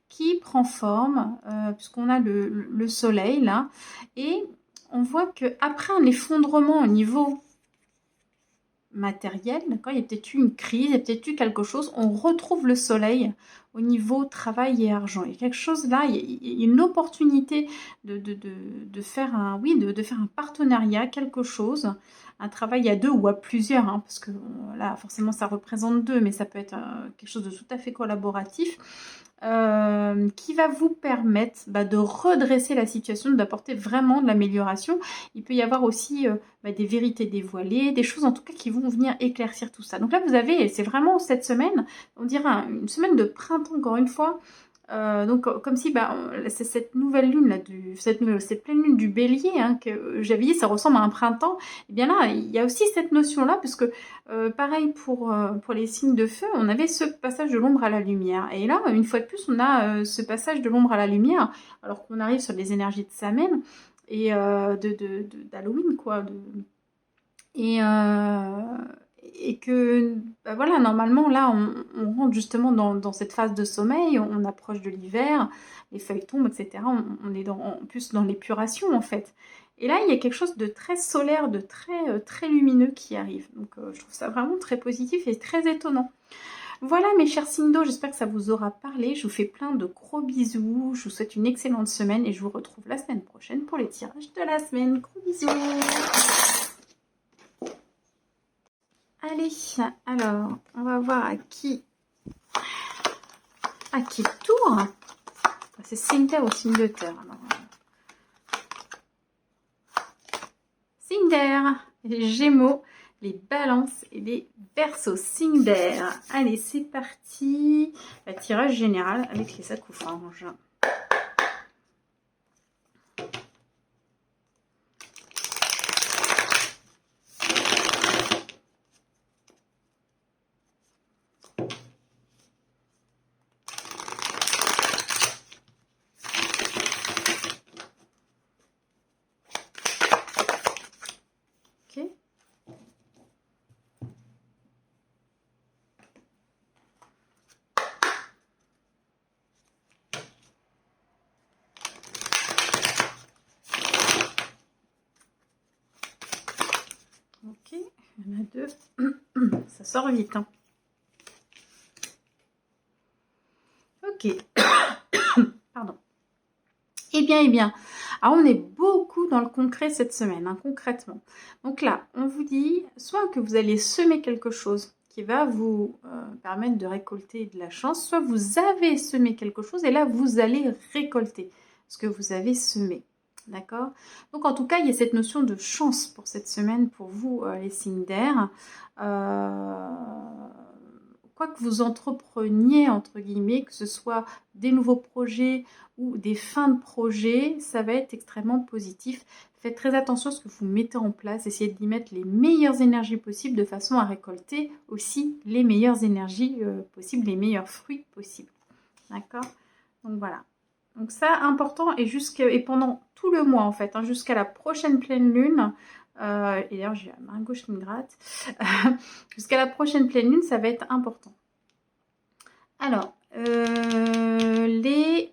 qui prend forme, puisqu'on a le soleil là, et on voit qu'après un effondrement au niveau matériel, d'accord, il y a peut-être eu une crise, il y a peut-être eu quelque chose, on retrouve le soleil au niveau travail et argent. Il y a quelque chose là, il y a une opportunité de faire un, oui, de faire un partenariat, quelque chose, un travail à deux ou à plusieurs, hein, parce que là, forcément, ça représente deux, mais ça peut être quelque chose de tout à fait collaboratif. Qui va vous permettre de redresser la situation, d'apporter vraiment de l'amélioration. Il peut y avoir aussi des vérités dévoilées, des choses en tout cas qui vont venir éclaircir tout ça. Donc là, vous avez, c'est vraiment cette semaine, on dirait une semaine de printemps encore une fois. Donc comme si c'est cette nouvelle lune là, cette pleine lune du Bélier, hein, que j'avais dit ça ressemble à un printemps. Et bien là il y a aussi cette notion là, parce que pareil pour les signes de feu, on avait ce passage de l'ombre à la lumière, et là une fois de plus on a ce passage de l'ombre à la lumière, alors qu'on arrive sur les énergies de Samhain et d'Halloween quoi, et que voilà, normalement là on rentre justement dans cette phase de sommeil, on approche de l'hiver, les feuilles tombent, etc. On est en plus dans l'épuration en fait. Et là il y a quelque chose de très solaire, de très lumineux qui arrive. Donc je trouve ça vraiment très positif et très étonnant. Voilà mes chers signes d'eau, j'espère que ça vous aura parlé. Je vous fais plein de gros bisous, je vous souhaite une excellente semaine et je vous retrouve la semaine prochaine pour les tirages de la semaine. Gros bisous. Allez, alors, on va voir à qui tour. C'est signe terre ou signe de terre. Signe d'air, les Gémeaux, les Balances et les Verseaux. Signe d'air. Allez, c'est parti. Le tirage général avec les acouphranges. Ok, il y en a deux. Ça sort vite. Hein. Ok. Pardon. Eh bien. Alors, on est beaucoup dans le concret cette semaine, hein, concrètement. Donc là, on vous dit soit que vous allez semer quelque chose qui va vous permettre de récolter de la chance, soit vous avez semé quelque chose et là, vous allez récolter ce que vous avez semé. D'accord? Donc en tout cas, il y a cette notion de chance pour cette semaine pour vous, les signes d'air. Quoi que vous entrepreniez, entre guillemets, que ce soit des nouveaux projets ou des fins de projet, ça va être extrêmement positif. Faites très attention à ce que vous mettez en place. Essayez d'y mettre les meilleures énergies possibles de façon à récolter aussi les meilleures énergies possibles, les meilleurs fruits possibles. D'accord? Donc voilà. Donc ça, important, et pendant tout le mois en fait, hein, jusqu'à la prochaine pleine lune, et d'ailleurs j'ai la main gauche qui me gratte, jusqu'à la prochaine pleine lune, ça va être important. Alors, les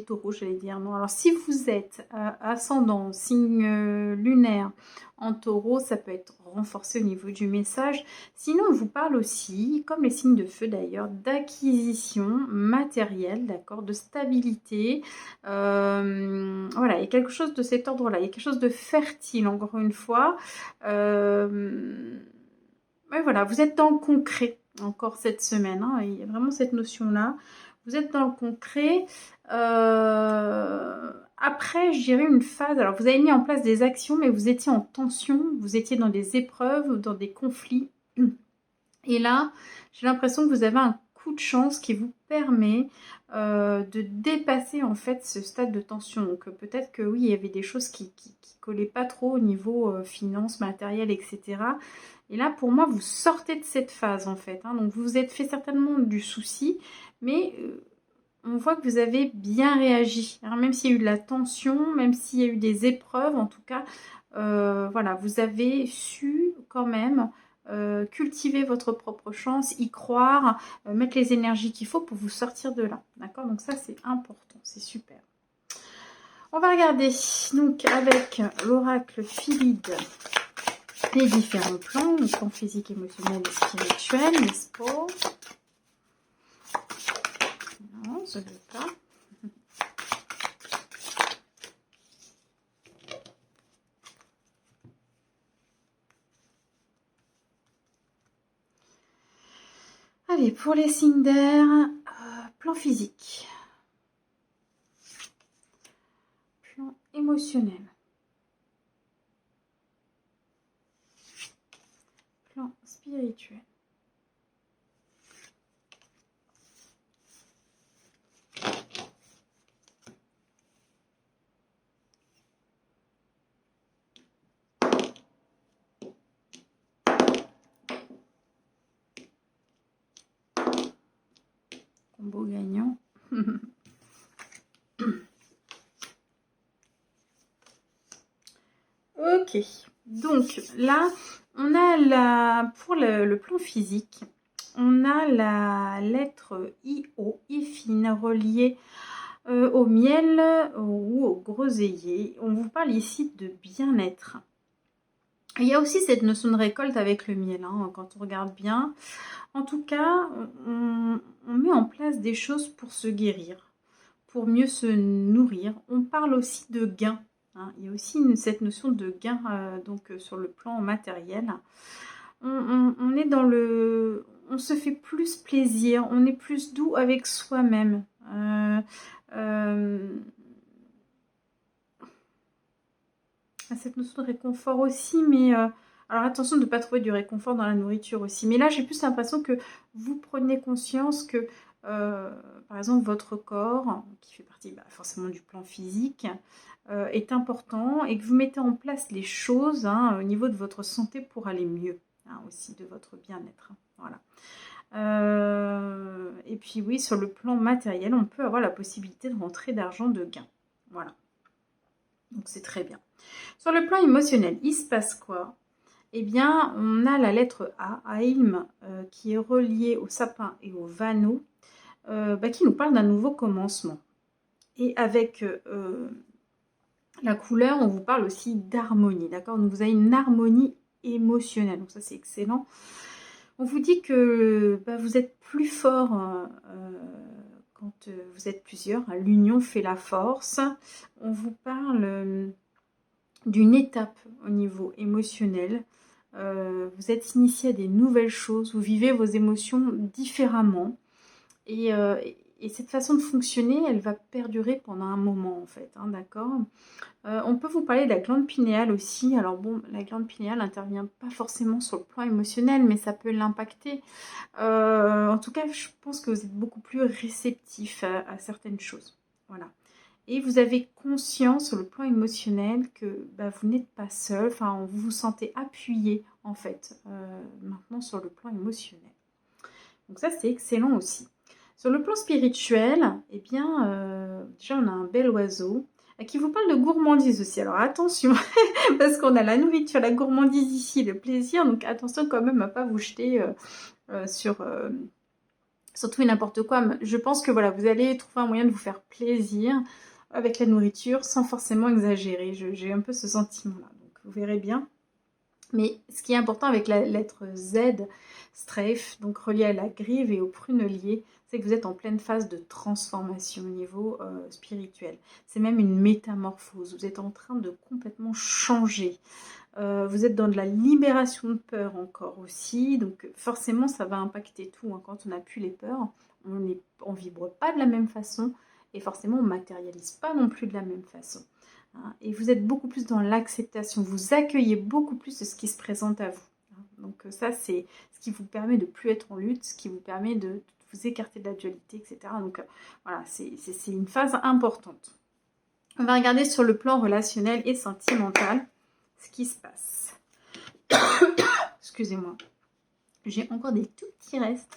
taureaux, j'allais dire, non. Alors, si vous êtes ascendant, signe lunaire en taureau, ça peut être renforcé au niveau du message. Sinon, on vous parle aussi, comme les signes de feu d'ailleurs, d'acquisition matérielle, d'accord, de stabilité. Voilà, il y a quelque chose de cet ordre-là. Il y a quelque chose de fertile, encore une fois. Ouais, voilà, vous êtes dans le concret encore cette semaine. Hein, il y a vraiment cette notion-là. Vous êtes dans le concret. après, je dirais une phase, alors vous avez mis en place des actions, mais vous étiez en tension, vous étiez dans des épreuves, dans des conflits. Et là, j'ai l'impression que vous avez un coup de chance qui vous permet de dépasser en fait ce stade de tension. Donc peut-être que oui, il y avait des choses qui collaient pas trop au niveau finance, matériel, etc. Et là, pour moi, vous sortez de cette phase en fait. Hein. Donc vous vous êtes fait certainement du souci, mais on voit que vous avez bien réagi. Alors, même s'il y a eu de la tension, même s'il y a eu des épreuves, en tout cas, voilà, vous avez su quand même cultiver votre propre chance, y croire, mettre les énergies qu'il faut pour vous sortir de là. D'accord? Donc ça, c'est important, c'est super. On va regarder donc avec l'oracle Philide les différents plans, le plan physique, émotionnel et spirituel, n'est-ce pas? Non, je ne veux pas. Allez, pour les signes d'air, plan physique, plan émotionnel, plan spirituel. Combo gagnant. Ok, donc là, on a pour le plan physique, on a la lettre I-O, I fine, reliée au miel ou au groseillier. On vous parle ici de bien-être. Il y a aussi cette notion de récolte avec le miel, hein, quand on regarde bien. En tout cas, on met en place des choses pour se guérir, pour mieux se nourrir. On parle aussi de gain. Hein. Il y a aussi cette notion de gain donc sur le plan matériel. On est dans le... On se fait plus plaisir, on est plus doux avec soi-même. Cette notion de réconfort aussi, mais... alors attention de ne pas trouver du réconfort dans la nourriture aussi. Mais là, j'ai plus l'impression que vous prenez conscience que, par exemple, votre corps, qui fait partie forcément du plan physique, est important et que vous mettez en place les choses au niveau de votre santé pour aller mieux, aussi de votre bien-être. Voilà. Et puis oui, sur le plan matériel, on peut avoir la possibilité de rentrer d'argent de gain. Voilà. Donc c'est très bien. Sur le plan émotionnel, il se passe quoi? Eh bien, on a la lettre A, Aïm, qui est reliée au sapin et au vanneau, qui nous parle d'un nouveau commencement. Et avec la couleur, on vous parle aussi d'harmonie, d'accord? Donc vous avez une harmonie émotionnelle, donc ça c'est excellent. On vous dit que vous êtes plus fort quand vous êtes plusieurs. L'union fait la force. On vous parle d'une étape au niveau émotionnel. Vous êtes initié à des nouvelles choses. Vous vivez vos émotions différemment. Et cette façon de fonctionner, elle va perdurer pendant un moment en fait. Hein, d'accord? On peut vous parler de la glande pinéale aussi. Alors bon, la glande pinéale n'intervient pas forcément sur le plan émotionnel, mais ça peut l'impacter. En tout cas, je pense que vous êtes beaucoup plus réceptif à certaines choses. Voilà. Et vous avez conscience sur le plan émotionnel que vous n'êtes pas seul. Enfin, vous vous sentez appuyé en fait maintenant sur le plan émotionnel. Donc ça, c'est excellent aussi. Sur le plan spirituel, eh bien, déjà on a un bel oiseau qui vous parle de gourmandise aussi. Alors attention, parce qu'on a la nourriture, la gourmandise ici, le plaisir. Donc attention quand même à ne pas vous jeter sur tout et n'importe quoi. Je pense que voilà, vous allez trouver un moyen de vous faire plaisir avec la nourriture sans forcément exagérer. J'ai un peu ce sentiment-là. Donc vous verrez bien. Mais ce qui est important avec la lettre Z, strafe, donc relié à la grive et au prunelier, c'est que vous êtes en pleine phase de transformation au niveau spirituel. C'est même une métamorphose. Vous êtes en train de complètement changer. Vous êtes dans de la libération de peur encore aussi. Donc forcément, ça va impacter tout. Hein. Quand on n'a plus les peurs, on ne vibre pas de la même façon. et forcément on ne matérialise pas non plus de la même façon. Hein. Et vous êtes beaucoup plus dans l'acceptation, vous accueillez beaucoup plus de ce qui se présente à vous. Hein. Donc ça, c'est ce qui vous permet de ne plus être en lutte, ce qui vous permet de vous écarter de la dualité, etc. Donc voilà, c'est une phase importante. On va regarder sur le plan relationnel et sentimental ce qui se passe. Excusez-moi. J'ai encore des tout petits restes.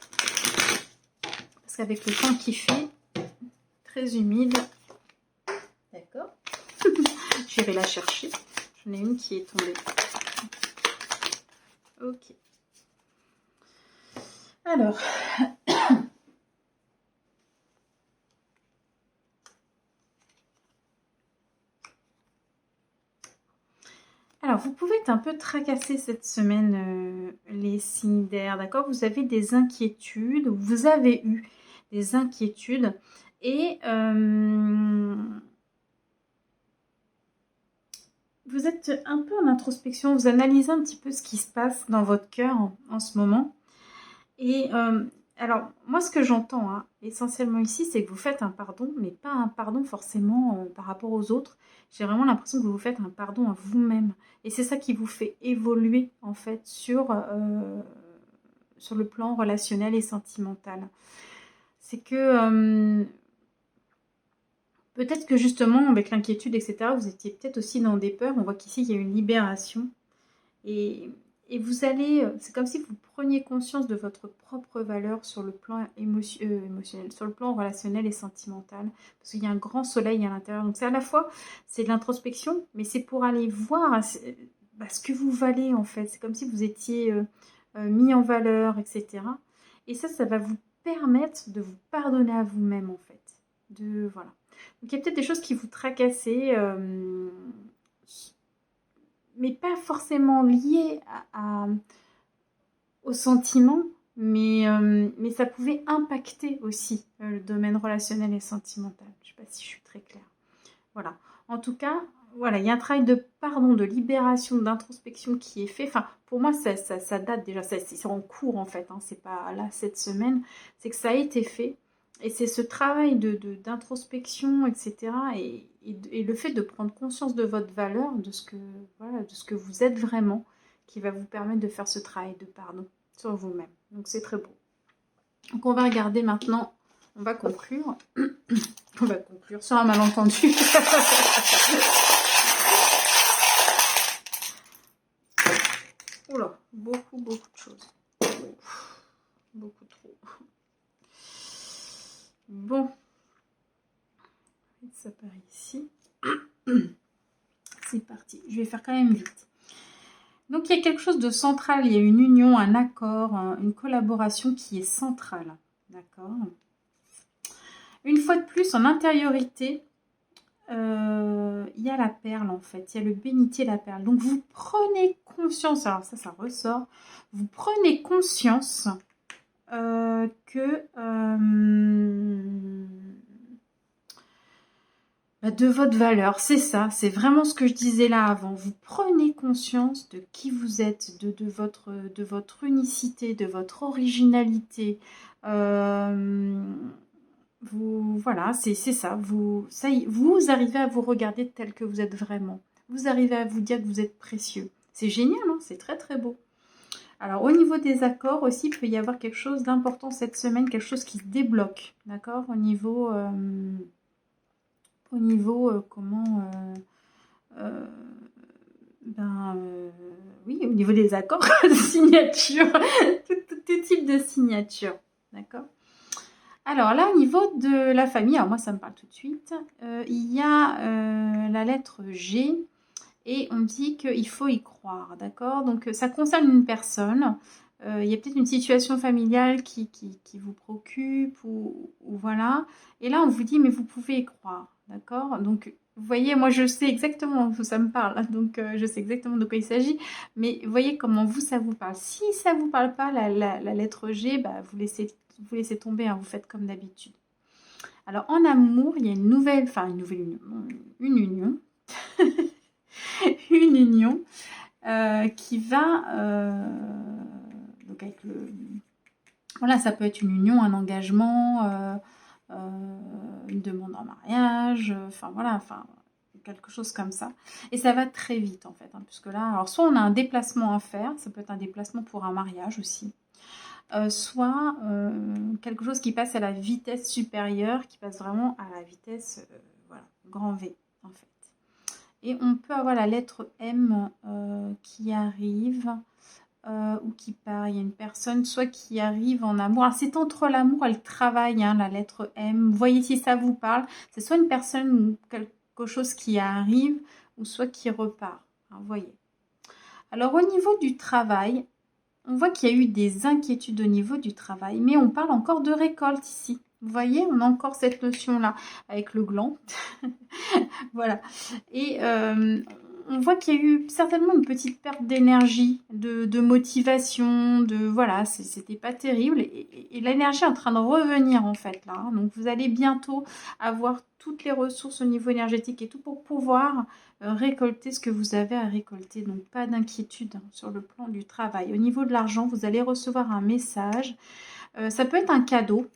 Parce qu'avec le temps qui fait, très humide. D'accord. J'irai la chercher. J'en ai une qui est tombée. Ok. Alors. Alors, vous pouvez être un peu tracassé cette semaine, les signes d'air, d'accord? Vous avez des inquiétudes, vous avez eu des inquiétudes et vous êtes un peu en introspection, vous analysez un petit peu ce qui se passe dans votre cœur en ce moment. Et alors, moi, ce que j'entends essentiellement ici, c'est que vous faites un pardon, mais pas un pardon forcément par rapport aux autres. J'ai vraiment l'impression que vous faites un pardon à vous-même. Et c'est ça qui vous fait évoluer, en fait, sur le plan relationnel et sentimental. C'est que peut-être que justement, avec l'inquiétude, etc., vous étiez peut-être aussi dans des peurs. On voit qu'ici, il y a une libération. Et vous allez, c'est comme si vous preniez conscience de votre propre valeur sur le plan émotionnel, sur le plan relationnel et sentimental, parce qu'il y a un grand soleil à l'intérieur. Donc c'est à la fois, c'est de l'introspection, mais c'est pour aller voir ce que vous valez en fait. C'est comme si vous étiez mis en valeur, etc. Et ça va vous permettre de vous pardonner à vous-même en fait. Voilà. Donc il y a peut-être des choses qui vous tracassaient. Mais pas forcément lié au sentiment, mais ça pouvait impacter aussi le domaine relationnel et sentimental. Je ne sais pas si je suis très claire. Voilà. En tout cas, voilà, il y a un travail de pardon, de libération, d'introspection qui est fait. Enfin, pour moi, ça date déjà, c'est en cours en fait. Hein, c'est pas là cette semaine. C'est que ça a été fait. Et c'est ce travail d'introspection, etc. Et le fait de prendre conscience de votre valeur, de ce que vous êtes vraiment, qui va vous permettre de faire ce travail de pardon sur vous-même. Donc c'est très beau. Donc on va regarder maintenant, on va conclure. On va conclure sur un malentendu. Oula, beaucoup de choses. Beaucoup trop. Bon, ça part ici. C'est parti. Je vais faire quand même vite. Donc il y a quelque chose de central. Il y a une union, un accord, une collaboration qui est centrale. D'accord. Une fois de plus, en intériorité, il y a la perle en fait. Il y a le bénitier, la perle. Donc vous prenez conscience. Alors ça ressort. Vous prenez conscience que de votre valeur, c'est ça, c'est vraiment ce que je disais là avant. Vous prenez conscience de qui vous êtes, de votre unicité, de votre originalité. Voilà, c'est ça. Vous arrivez à vous regarder tel que vous êtes vraiment. Vous arrivez à vous dire que vous êtes précieux. C'est génial, hein, c'est très très beau. Alors, au niveau des accords aussi, il peut y avoir quelque chose d'important cette semaine, quelque chose qui se débloque, d'accord? Au niveau oui, au niveau des accords, de signature, tout type de signature, d'accord? Alors là, au niveau de la famille, alors moi ça me parle tout de suite, il y a la lettre G et on dit qu'il faut y croire, d'accord? Donc ça concerne une personne, il y a peut-être une situation familiale qui vous préoccupe ou voilà. Et là, on vous dit, mais vous pouvez y croire, d'accord? Donc, vous voyez, moi, je sais exactement où ça me parle, hein, donc je sais exactement de quoi il s'agit. Mais voyez comment ça vous parle. Si ça ne vous parle pas, la lettre G, bah, vous laissez tomber, hein, vous faites comme d'habitude. Alors, en amour, il y a une nouvelle union, une union, une union qui va... donc avec voilà, ça peut être une union, un engagement, une demande en mariage, enfin voilà, enfin quelque chose comme ça. Et ça va très vite en fait, hein, puisque là, alors soit on a un déplacement à faire, ça peut être un déplacement pour un mariage aussi, soit quelque chose qui passe à la vitesse supérieure, qui passe vraiment à la vitesse, voilà, grand V en fait. Et on peut avoir la lettre M qui arrive ou qui part. Il y a une personne soit qui arrive en amour. Alors c'est entre l'amour et le travail, hein, la lettre M. Vous voyez si ça vous parle. C'est soit une personne ou quelque chose qui arrive ou soit qui repart. Hein, vous voyez. Alors au niveau du travail, on voit qu'il y a eu des inquiétudes au niveau du travail, mais on parle encore de récolte ici. Vous voyez, on a encore cette notion-là avec le gland. Voilà. Et on voit qu'il y a eu certainement une petite perte d'énergie, de motivation, de voilà, c'était pas terrible. Et l'énergie est en train de revenir en fait là. Hein. Donc vous allez bientôt avoir toutes les ressources au niveau énergétique et tout pour pouvoir récolter ce que vous avez à récolter. Donc pas d'inquiétude hein, sur le plan du travail. Au niveau de l'argent, vous allez recevoir un message. Ça peut être un cadeau.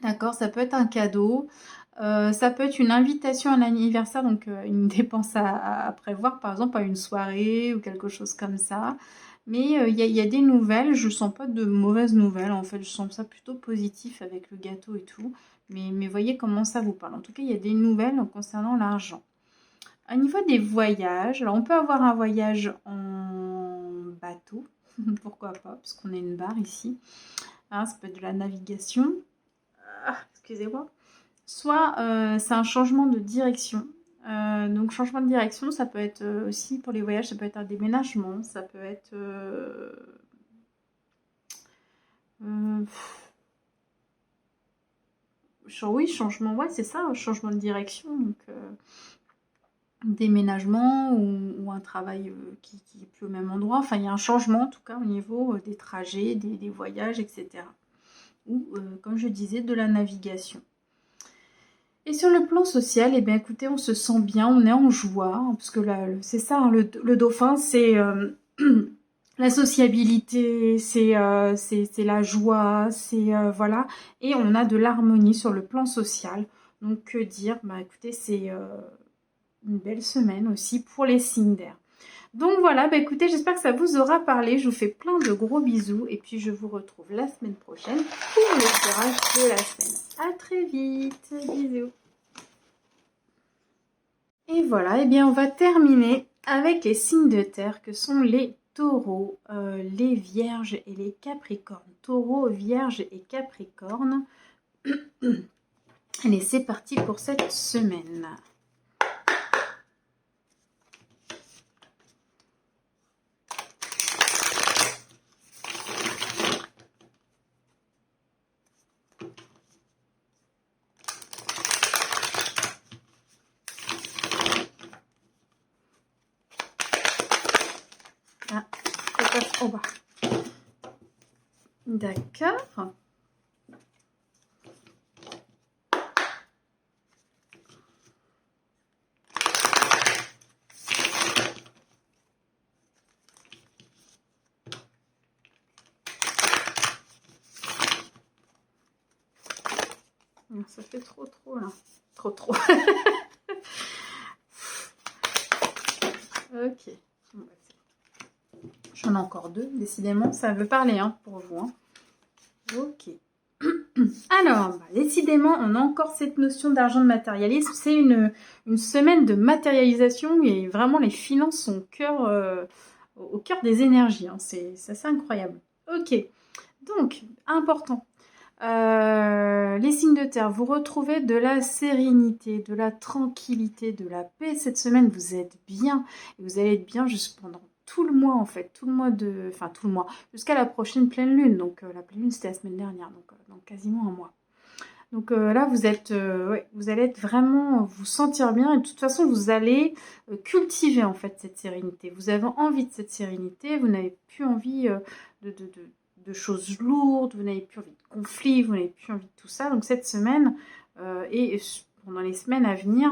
D'accord, ça peut être un cadeau. Ça peut être une invitation à un anniversaire, donc une dépense à prévoir, par exemple à une soirée ou quelque chose comme ça. Mais y a des nouvelles, je sens pas de mauvaises nouvelles, en fait, je sens ça plutôt positif avec le gâteau et tout. Mais voyez comment ça vous parle. En tout cas, il y a des nouvelles concernant l'argent. Au niveau des voyages, alors on peut avoir un voyage en bateau, pourquoi pas, parce qu'on a une barre ici. Hein, ça peut être de la navigation. Ah, excusez-moi. Soit c'est un changement de direction. Donc changement de direction, ça peut être aussi pour les voyages, ça peut être un déménagement, ça peut être oui, changement, ouais, c'est ça, changement de direction. Donc déménagement ou un travail qui est plus au même endroit. Enfin, il y a un changement en tout cas au niveau des trajets, des voyages, etc. Ou comme je disais, de la navigation. Et sur le plan social, eh bien, écoutez, on se sent bien, on est en joie, hein, parce que là, c'est ça, hein, le dauphin, c'est la sociabilité, c'est la joie, c'est voilà, et on a de l'harmonie sur le plan social. Donc, que dire? Bah, écoutez, c'est une belle semaine aussi pour les signes d'air. Donc voilà, bah écoutez, j'espère que ça vous aura parlé. Je vous fais plein de gros bisous et puis je vous retrouve la semaine prochaine pour le tirage de la semaine. À très vite, bisous. Et voilà, et bien on va terminer avec les signes de terre que sont les taureaux, les vierges et les capricornes. Taureaux, vierges et capricornes. Allez, c'est parti pour cette semaine. Ah, ça passe en bas. D'accord. Ça fait trop là. Trop. Ok. J'en ai encore deux, décidément. Ça veut parler hein, pour vous. Hein. Ok. Alors, bah, décidément, on a encore cette notion d'argent de matérialisme. C'est une semaine de matérialisation et vraiment les finances sont au cœur des énergies. Hein. C'est assez incroyable. Ok. Donc, important. Les signes de terre, vous retrouvez de la sérénité, de la tranquillité, de la paix. Cette semaine, vous êtes bien. Et vous allez être bien juste pendant tout le mois, en fait. Tout le mois Enfin, tout le mois. Jusqu'à la prochaine pleine lune. Donc, la pleine lune, c'était la semaine dernière. Donc, dans quasiment un mois. Donc là, vous allez être vraiment, vous sentir bien. Et de toute façon, vous allez cultiver, en fait, cette sérénité. Vous avez envie de cette sérénité. Vous n'avez plus envie de choses lourdes, vous n'avez plus envie de conflits, vous n'avez plus envie de tout ça. Donc cette semaine et pendant les semaines à venir,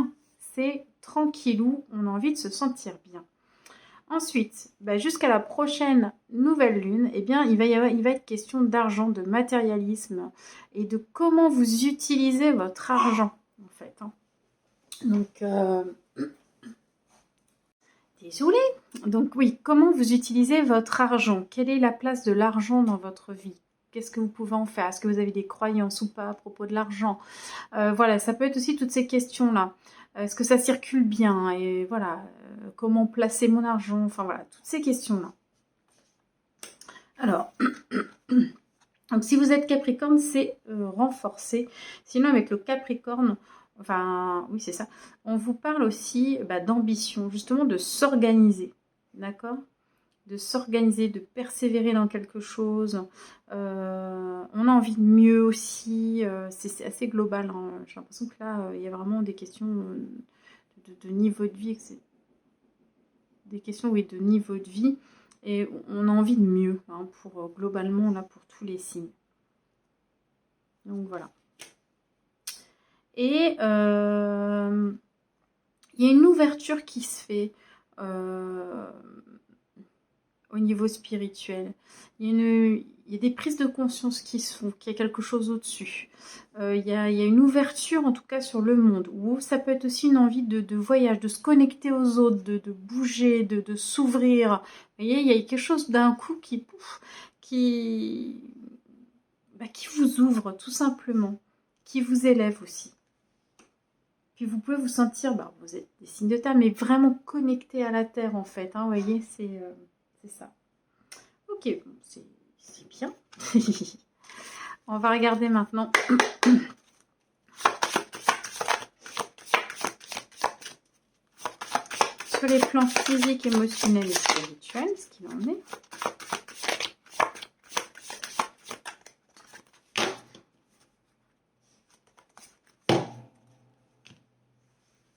c'est tranquillou, on a envie de se sentir bien. Ensuite, jusqu'à la prochaine nouvelle lune, eh bien, il va être question d'argent, de matérialisme et de comment vous utilisez votre argent, en fait. Hein. Donc, désolée. Donc oui, comment vous utilisez votre argent? Quelle est la place de l'argent dans votre vie? Qu'est-ce que vous pouvez en faire? Est-ce que vous avez des croyances ou pas à propos de l'argent? Voilà, ça peut être aussi toutes ces questions-là. Est-ce que ça circule bien? Et voilà, comment placer mon argent? Enfin voilà, toutes ces questions-là. Alors, donc si vous êtes Capricorne, c'est renforcé. Sinon, avec le Capricorne, enfin, oui, c'est ça. On vous parle aussi d'ambition, justement de s'organiser. D'accord? De s'organiser, de persévérer dans quelque chose. On a envie de mieux aussi. C'est assez global. Hein. J'ai l'impression que là, il y a vraiment des questions de niveau de vie. Des questions, oui, de niveau de vie. Et on a envie de mieux, hein, pour globalement, là, pour tous les signes. Donc, voilà. Et il y a une ouverture qui se fait au niveau spirituel. Il y a des prises de conscience qui se font, qu'il y a quelque chose au-dessus. Il y a une ouverture, en tout cas, sur le monde. Ou ça peut être aussi une envie de voyage, de se connecter aux autres, de bouger, de s'ouvrir. Vous voyez, il y a quelque chose d'un coup qui vous ouvre, tout simplement. Qui vous élève aussi. Puis vous pouvez vous sentir, vous êtes des signes de terre, mais vraiment connecté à la terre, en fait. Hein, vous voyez, c'est ça. Ok, c'est bien. On va regarder maintenant. Sur les plans physiques, émotionnels et spirituels, ce qu'il en est.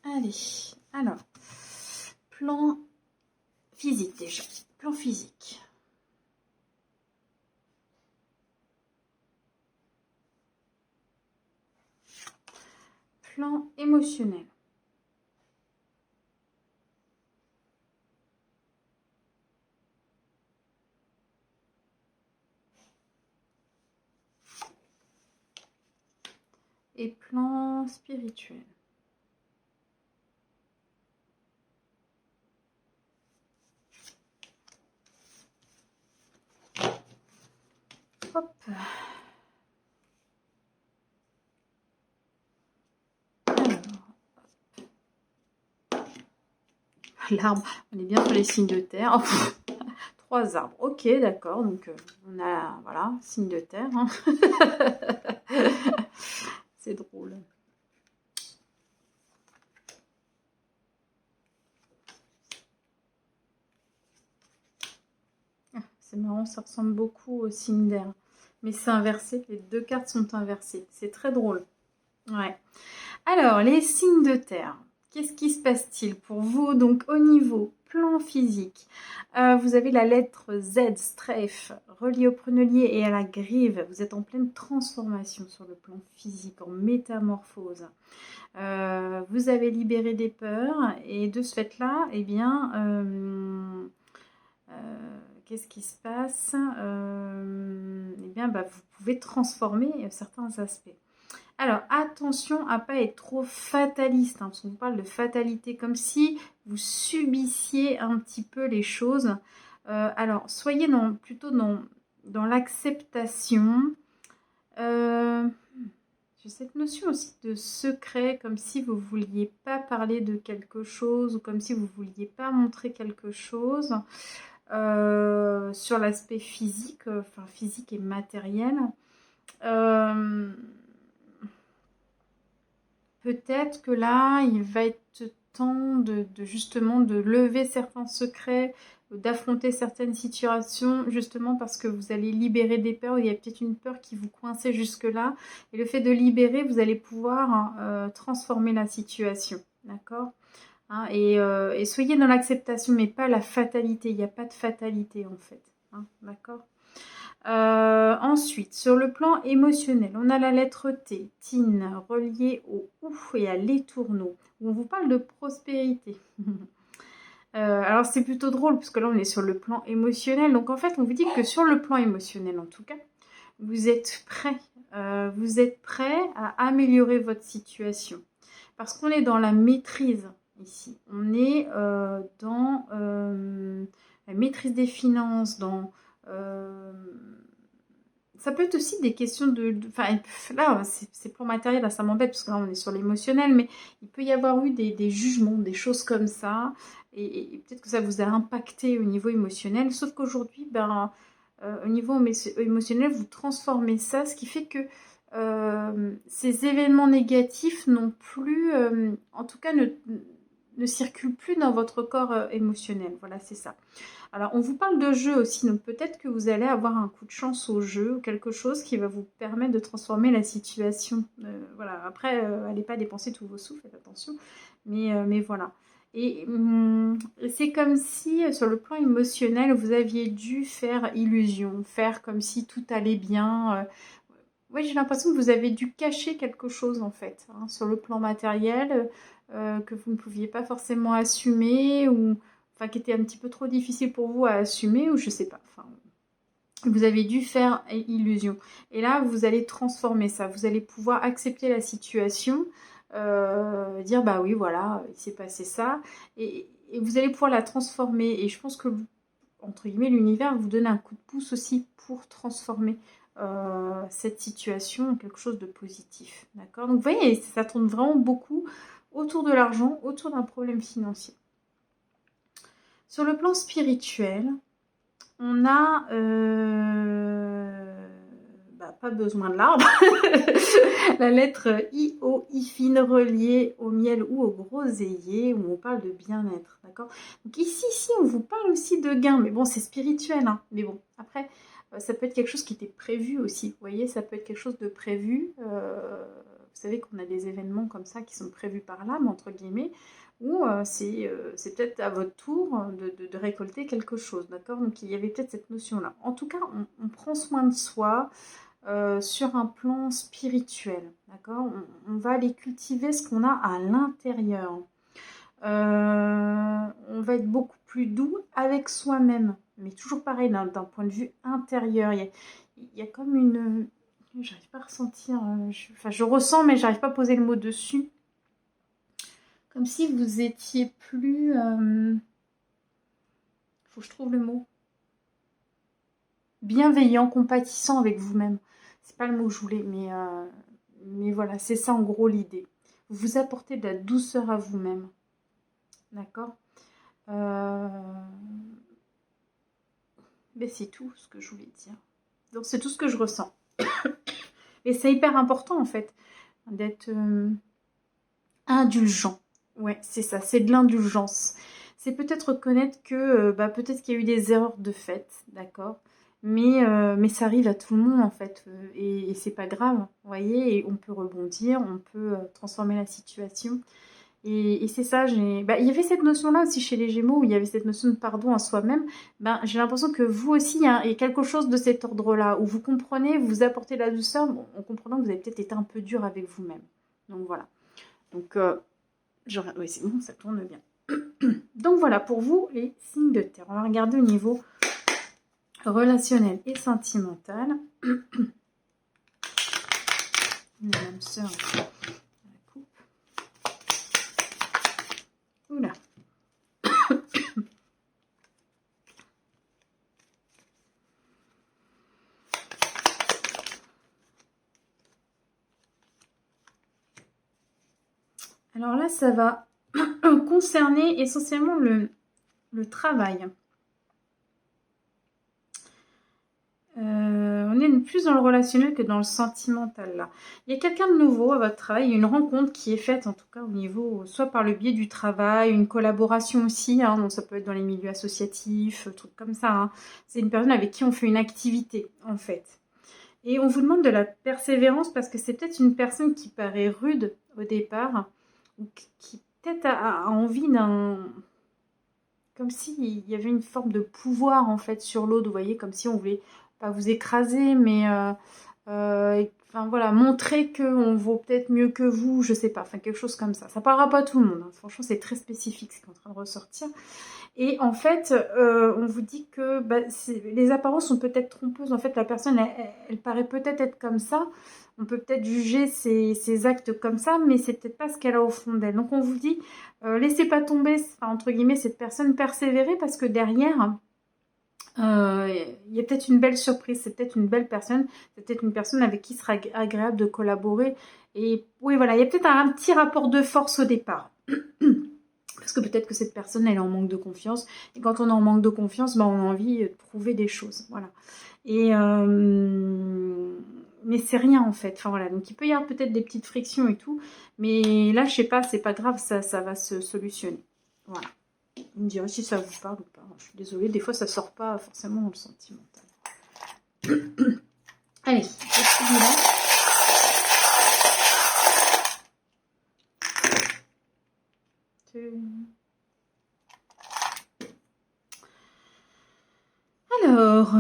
Allez, alors, plan physique déjà. Plan physique. Plan émotionnel. Et plan spirituel. Hop. L'arbre, on est bien sur les signes de terre. Oh, 3 arbres, ok, d'accord. Donc on a, voilà, signe de terre. Hein. C'est drôle. Ah, c'est marrant, ça ressemble beaucoup au signe d'air. Mais c'est inversé, les 2 cartes sont inversées. C'est très drôle. Ouais. Alors, les signes de terre. Qu'est-ce qui se passe-t-il pour vous? Donc, au niveau plan physique, vous avez la lettre Z, Streif, reliée au prenelier et à la grive. Vous êtes en pleine transformation sur le plan physique, en métamorphose. Vous avez libéré des peurs et de ce fait-là, eh bien, qu'est-ce qui se passe? Eh bien, vous pouvez transformer certains aspects. Alors, attention à ne pas être trop fataliste, hein, parce qu'on parle de fatalité, comme si vous subissiez un petit peu les choses. Alors, soyez plutôt dans l'acceptation. J'ai cette notion aussi de secret, comme si vous ne vouliez pas parler de quelque chose, ou comme si vous ne vouliez pas montrer quelque chose. Sur l'aspect physique, enfin physique et matériel. Peut-être que là, il va être temps de justement de lever certains secrets, d'affronter certaines situations, justement parce que vous allez libérer des peurs. Il y a peut-être une peur qui vous coinçait jusque-là. Et le fait de libérer, vous allez pouvoir transformer la situation. D'accord? Hein, et soyez dans l'acceptation, mais pas la fatalité. Il n'y a pas de fatalité, en fait. Hein, d'accord? Ensuite, sur le plan émotionnel, on a la lettre T, Tin, reliée au ouf et à l'étourneau, où on vous parle de prospérité. Alors c'est plutôt drôle parce que là on est sur le plan émotionnel. Donc en fait on vous dit que sur le plan émotionnel en tout cas, vous êtes prêt. Vous êtes prêt à améliorer votre situation. Parce qu'on est dans la maîtrise ici. On est dans la maîtrise des finances, dans... ça peut être aussi des questions enfin, là, c'est pour matériel, là, ça m'embête, parce que là, on est sur l'émotionnel, mais il peut y avoir eu des jugements, des choses comme ça, et peut-être que ça vous a impacté au niveau émotionnel, sauf qu'aujourd'hui, ben, au niveau émotionnel, vous transformez ça, ce qui fait que ces événements négatifs n'ont plus, en tout cas, ne circulent plus dans votre corps émotionnel. Voilà, c'est ça. Alors, on vous parle de jeu aussi, donc peut-être que vous allez avoir un coup de chance au jeu ou quelque chose qui va vous permettre de transformer la situation. Voilà, après, allez pas dépenser tous vos sous, faites attention, mais voilà. Et c'est comme si, sur le plan émotionnel, vous aviez dû faire illusion, faire comme si tout allait bien. Oui, j'ai l'impression que vous avez dû cacher quelque chose, en fait, hein, sur le plan matériel, que vous ne pouviez pas forcément assumer, ou enfin, qui était un petit peu trop difficile pour vous à assumer, ou je sais pas. Enfin, vous avez dû faire illusion. Et là, vous allez transformer ça. Vous allez pouvoir accepter la situation, dire, bah oui, voilà, il s'est passé ça, et vous allez pouvoir la transformer. Et je pense que, entre guillemets, l'univers vous donne un coup de pouce aussi pour transformer cette situation en quelque chose de positif. D'accord? Donc, vous voyez, ça tourne vraiment beaucoup autour de l'argent, autour d'un problème financier. Sur le plan spirituel, on a pas besoin de l'arbre. La lettre I, O, I fine reliée au miel ou au groseillier, où on parle de bien-être. D'accord? Donc ici, on vous parle aussi de gain. Mais bon, c'est spirituel. Hein. Mais bon, après, ça peut être quelque chose qui était prévu aussi. Vous voyez, ça peut être quelque chose de prévu. Vous savez qu'on a des événements comme ça qui sont prévus par l'âme, entre guillemets, où c'est peut-être à votre tour de récolter quelque chose, d'accord? Donc il y avait peut-être cette notion-là. En tout cas, on prend soin de soi sur un plan spirituel, d'accord? On va aller cultiver ce qu'on a à l'intérieur. On va être beaucoup plus doux avec soi-même, mais toujours pareil, d'un point de vue intérieur. Il y a comme une... J'arrive pas à ressentir... enfin, je ressens, mais j'arrive pas à poser le mot dessus. Comme si vous étiez plus... faut que je trouve le mot. Bienveillant, compatissant avec vous-même. C'est pas le mot que je voulais, mais voilà, c'est ça en gros l'idée. Vous apportez de la douceur à vous-même. D'accord Mais c'est tout ce que je voulais dire. Donc c'est tout ce que je ressens. Et c'est hyper important en fait d'être indulgent. Ouais, c'est ça, c'est de l'indulgence. C'est peut-être reconnaître que peut-être qu'il y a eu des erreurs de fait, d'accord, mais ça arrive à tout le monde en fait, et c'est pas grave, vous voyez, et on peut rebondir, on peut transformer la situation. Et c'est ça, il y avait cette notion-là aussi chez les Gémeaux, où il y avait cette notion de pardon à soi-même. J'ai l'impression que vous aussi, il y a quelque chose de cet ordre-là, où vous comprenez, vous apportez la douceur, en comprenant que vous avez peut-être été un peu dur avec vous-même. Donc voilà. Donc, oui, c'est bon, ça tourne bien. Donc voilà, pour vous, les signes de terre. On va regarder au niveau relationnel et sentimental. Une âme sœur. Oula. Alors là, ça va concerner essentiellement le travail. On est plus dans le relationnel que dans le sentimental là. Il y a quelqu'un de nouveau à votre travail, il y a une rencontre qui est faite en tout cas au niveau, soit par le biais du travail, une collaboration aussi, hein, donc ça peut être dans les milieux associatifs, trucs comme ça. Hein. C'est une personne avec qui on fait une activité en fait. Et on vous demande de la persévérance parce que c'est peut-être une personne qui paraît rude au départ, ou qui peut-être a envie d'un... Comme s'il y avait une forme de pouvoir en fait sur l'autre, vous voyez, comme si on voulait pas vous écraser, mais Enfin voilà, montrer qu'on vaut peut-être mieux que vous, je sais pas, enfin quelque chose comme ça. Ça parlera pas à tout le monde, hein. Franchement c'est très spécifique ce qui est en train de ressortir. Et en fait, on vous dit que bah, les apparences sont peut-être trompeuses. En fait, la personne, elle paraît peut-être être comme ça. On peut peut-être juger ses actes comme ça, mais c'est peut-être pas ce qu'elle a au fond d'elle. Donc on vous dit, laissez pas tomber, enfin, entre guillemets, cette personne, persévérer parce que derrière, il y a peut-être une belle surprise, c'est peut-être une belle personne, c'est peut-être une personne avec qui il sera agréable de collaborer. Et oui, voilà, il y a peut-être un petit rapport de force au départ. Parce que peut-être que cette personne, elle est en manque de confiance. Et quand on est en manque de confiance, ben, on a envie de prouver des choses. Voilà. Et mais c'est rien en fait. Enfin voilà. Donc il peut y avoir peut-être des petites frictions et tout. Mais là, je sais pas, c'est pas grave, ça va se solutionner. Voilà. Vous me direz si ça vous parle ou pas. Je suis désolée, des fois ça sort pas forcément dans le sentimental. Allez, celui-là. Alors,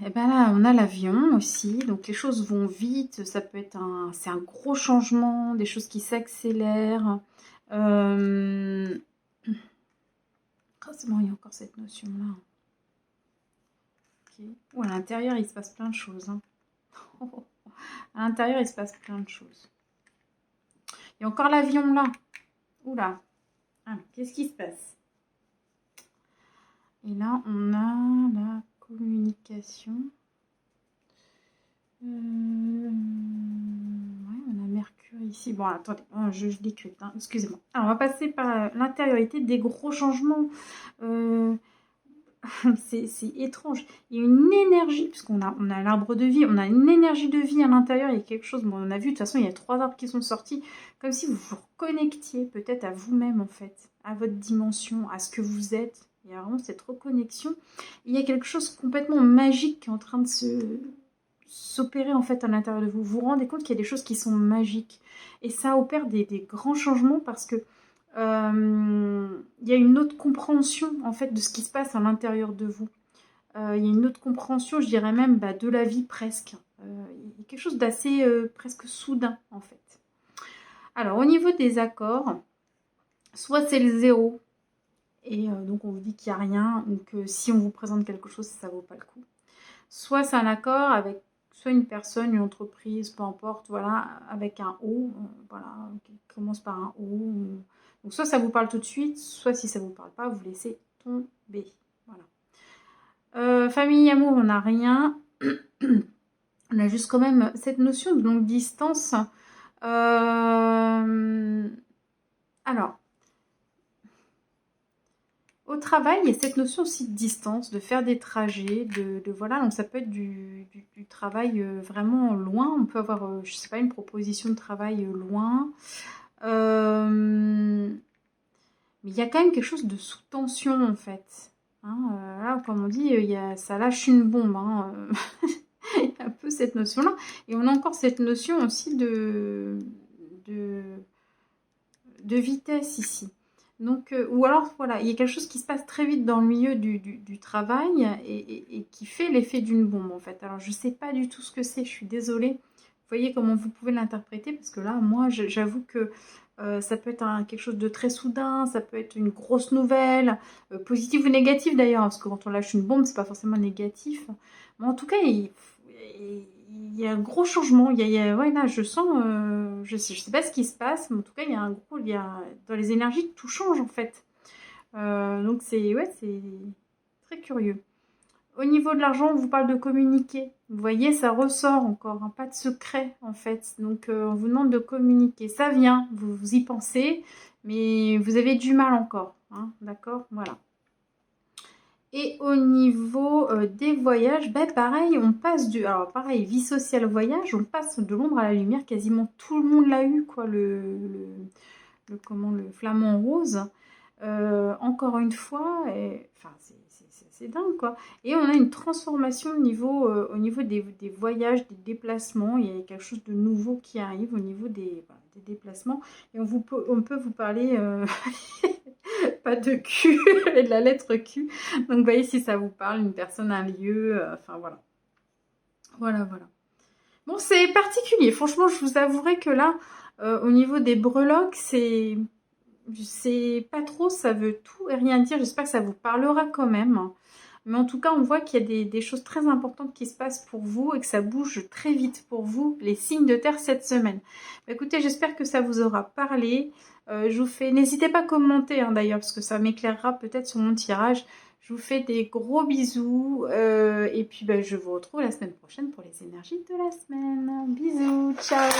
et ben là, on a l'avion aussi, donc les choses vont vite, ça peut être c'est un gros changement, des choses qui s'accélèrent. Oh, c'est bon, il y a encore cette notion-là. Okay. Oh, à l'intérieur, il se passe plein de choses. Hein. À l'intérieur, il se passe plein de choses. Il y a encore l'avion là. Oula. Ah, qu'est-ce qui se passe? Et là, on a la communication. Ouais, on a Mercure ici. Bon, attendez, je décrypte, hein, excusez-moi. Alors, on va passer par l'intériorité des gros changements. C'est étrange. Il y a une énergie, puisqu'on a l'arbre de vie, on a une énergie de vie à l'intérieur. Il y a quelque chose, bon, on a vu, de toute façon, il y a 3 arbres qui sont sortis, comme si vous vous reconnectiez peut-être à vous-même, en fait, à votre dimension, à ce que vous êtes. Il y a vraiment cette reconnexion. Il y a quelque chose complètement magique qui est en train de s'opérer en fait à l'intérieur de vous. Vous vous rendez compte qu'il y a des choses qui sont magiques. Et ça opère des grands changements parce que il y a une autre compréhension en fait de ce qui se passe à l'intérieur de vous. Il y a une autre compréhension, je dirais même, de la vie presque. Il y a quelque chose d'assez presque soudain en fait. Alors au niveau des accords, soit c'est le zéro, et donc on vous dit qu'il n'y a rien, ou que si on vous présente quelque chose, ça ne vaut pas le coup. Soit c'est un accord avec soit une personne, une entreprise, peu importe, voilà, avec un O, voilà, qui commence par un O. Donc soit ça vous parle tout de suite, soit si ça vous parle pas, vous laissez tomber. Voilà. Famille, amour, on n'a rien. On a juste quand même cette notion de longue distance. Alors, au travail, il y a cette notion aussi de distance, de faire des trajets, voilà, donc ça peut être du travail vraiment loin. On peut avoir, je sais pas, une proposition de travail loin. Mais il y a quand même quelque chose de sous tension en fait. Hein, là, comme on dit, ça lâche une bombe. Hein, il y a un peu cette notion-là. Et on a encore cette notion aussi de vitesse ici. Donc, ou alors, voilà, il y a quelque chose qui se passe très vite dans le milieu du travail et qui fait l'effet d'une bombe, en fait. Alors, je ne sais pas du tout ce que c'est, je suis désolée. Vous voyez comment vous pouvez l'interpréter, parce que là, moi, j'avoue que ça peut être quelque chose de très soudain, ça peut être une grosse nouvelle, positive ou négative d'ailleurs, parce que quand on lâche une bombe, c'est pas forcément négatif. Mais en tout cas, il y a un gros changement. Ouais, là, je sens, je sais pas ce qui se passe, mais en tout cas, il y a un gros, dans les énergies, tout change en fait. Donc ouais, c'est très curieux. Au niveau de l'argent, on vous parle de communiquer. Vous voyez, ça ressort encore, hein, pas de secret en fait. Donc on vous demande de communiquer. Ça vient, vous y pensez, mais vous avez du mal encore. Hein, d'accord. Voilà. Et au niveau des voyages, pareil, on passe alors pareil, vie sociale voyage, on passe de l'ombre à la lumière, quasiment tout le monde l'a eu, quoi, le flamant rose. Encore une fois, enfin, c'est dingue, quoi. Et on a une transformation au niveau des voyages, des déplacements. Il y a quelque chose de nouveau qui arrive au niveau des déplacements. Et on peut vous parler... pas de Q et de la lettre Q. Donc, vous voyez si ça vous parle, une personne, un lieu, enfin voilà. Voilà. Bon, c'est particulier. Franchement, je vous avouerai que là, au niveau des breloques, c'est pas trop, ça veut tout et rien dire. J'espère que ça vous parlera quand même. Mais en tout cas, on voit qu'il y a des choses très importantes qui se passent pour vous et que ça bouge très vite pour vous, les signes de terre cette semaine. Écoutez, j'espère que ça vous aura parlé. Je vous fais, n'hésitez pas à commenter d'ailleurs, parce que ça m'éclairera peut-être sur mon tirage. Je vous fais des gros bisous et puis je vous retrouve la semaine prochaine pour les énergies de la semaine. Bisous, ciao!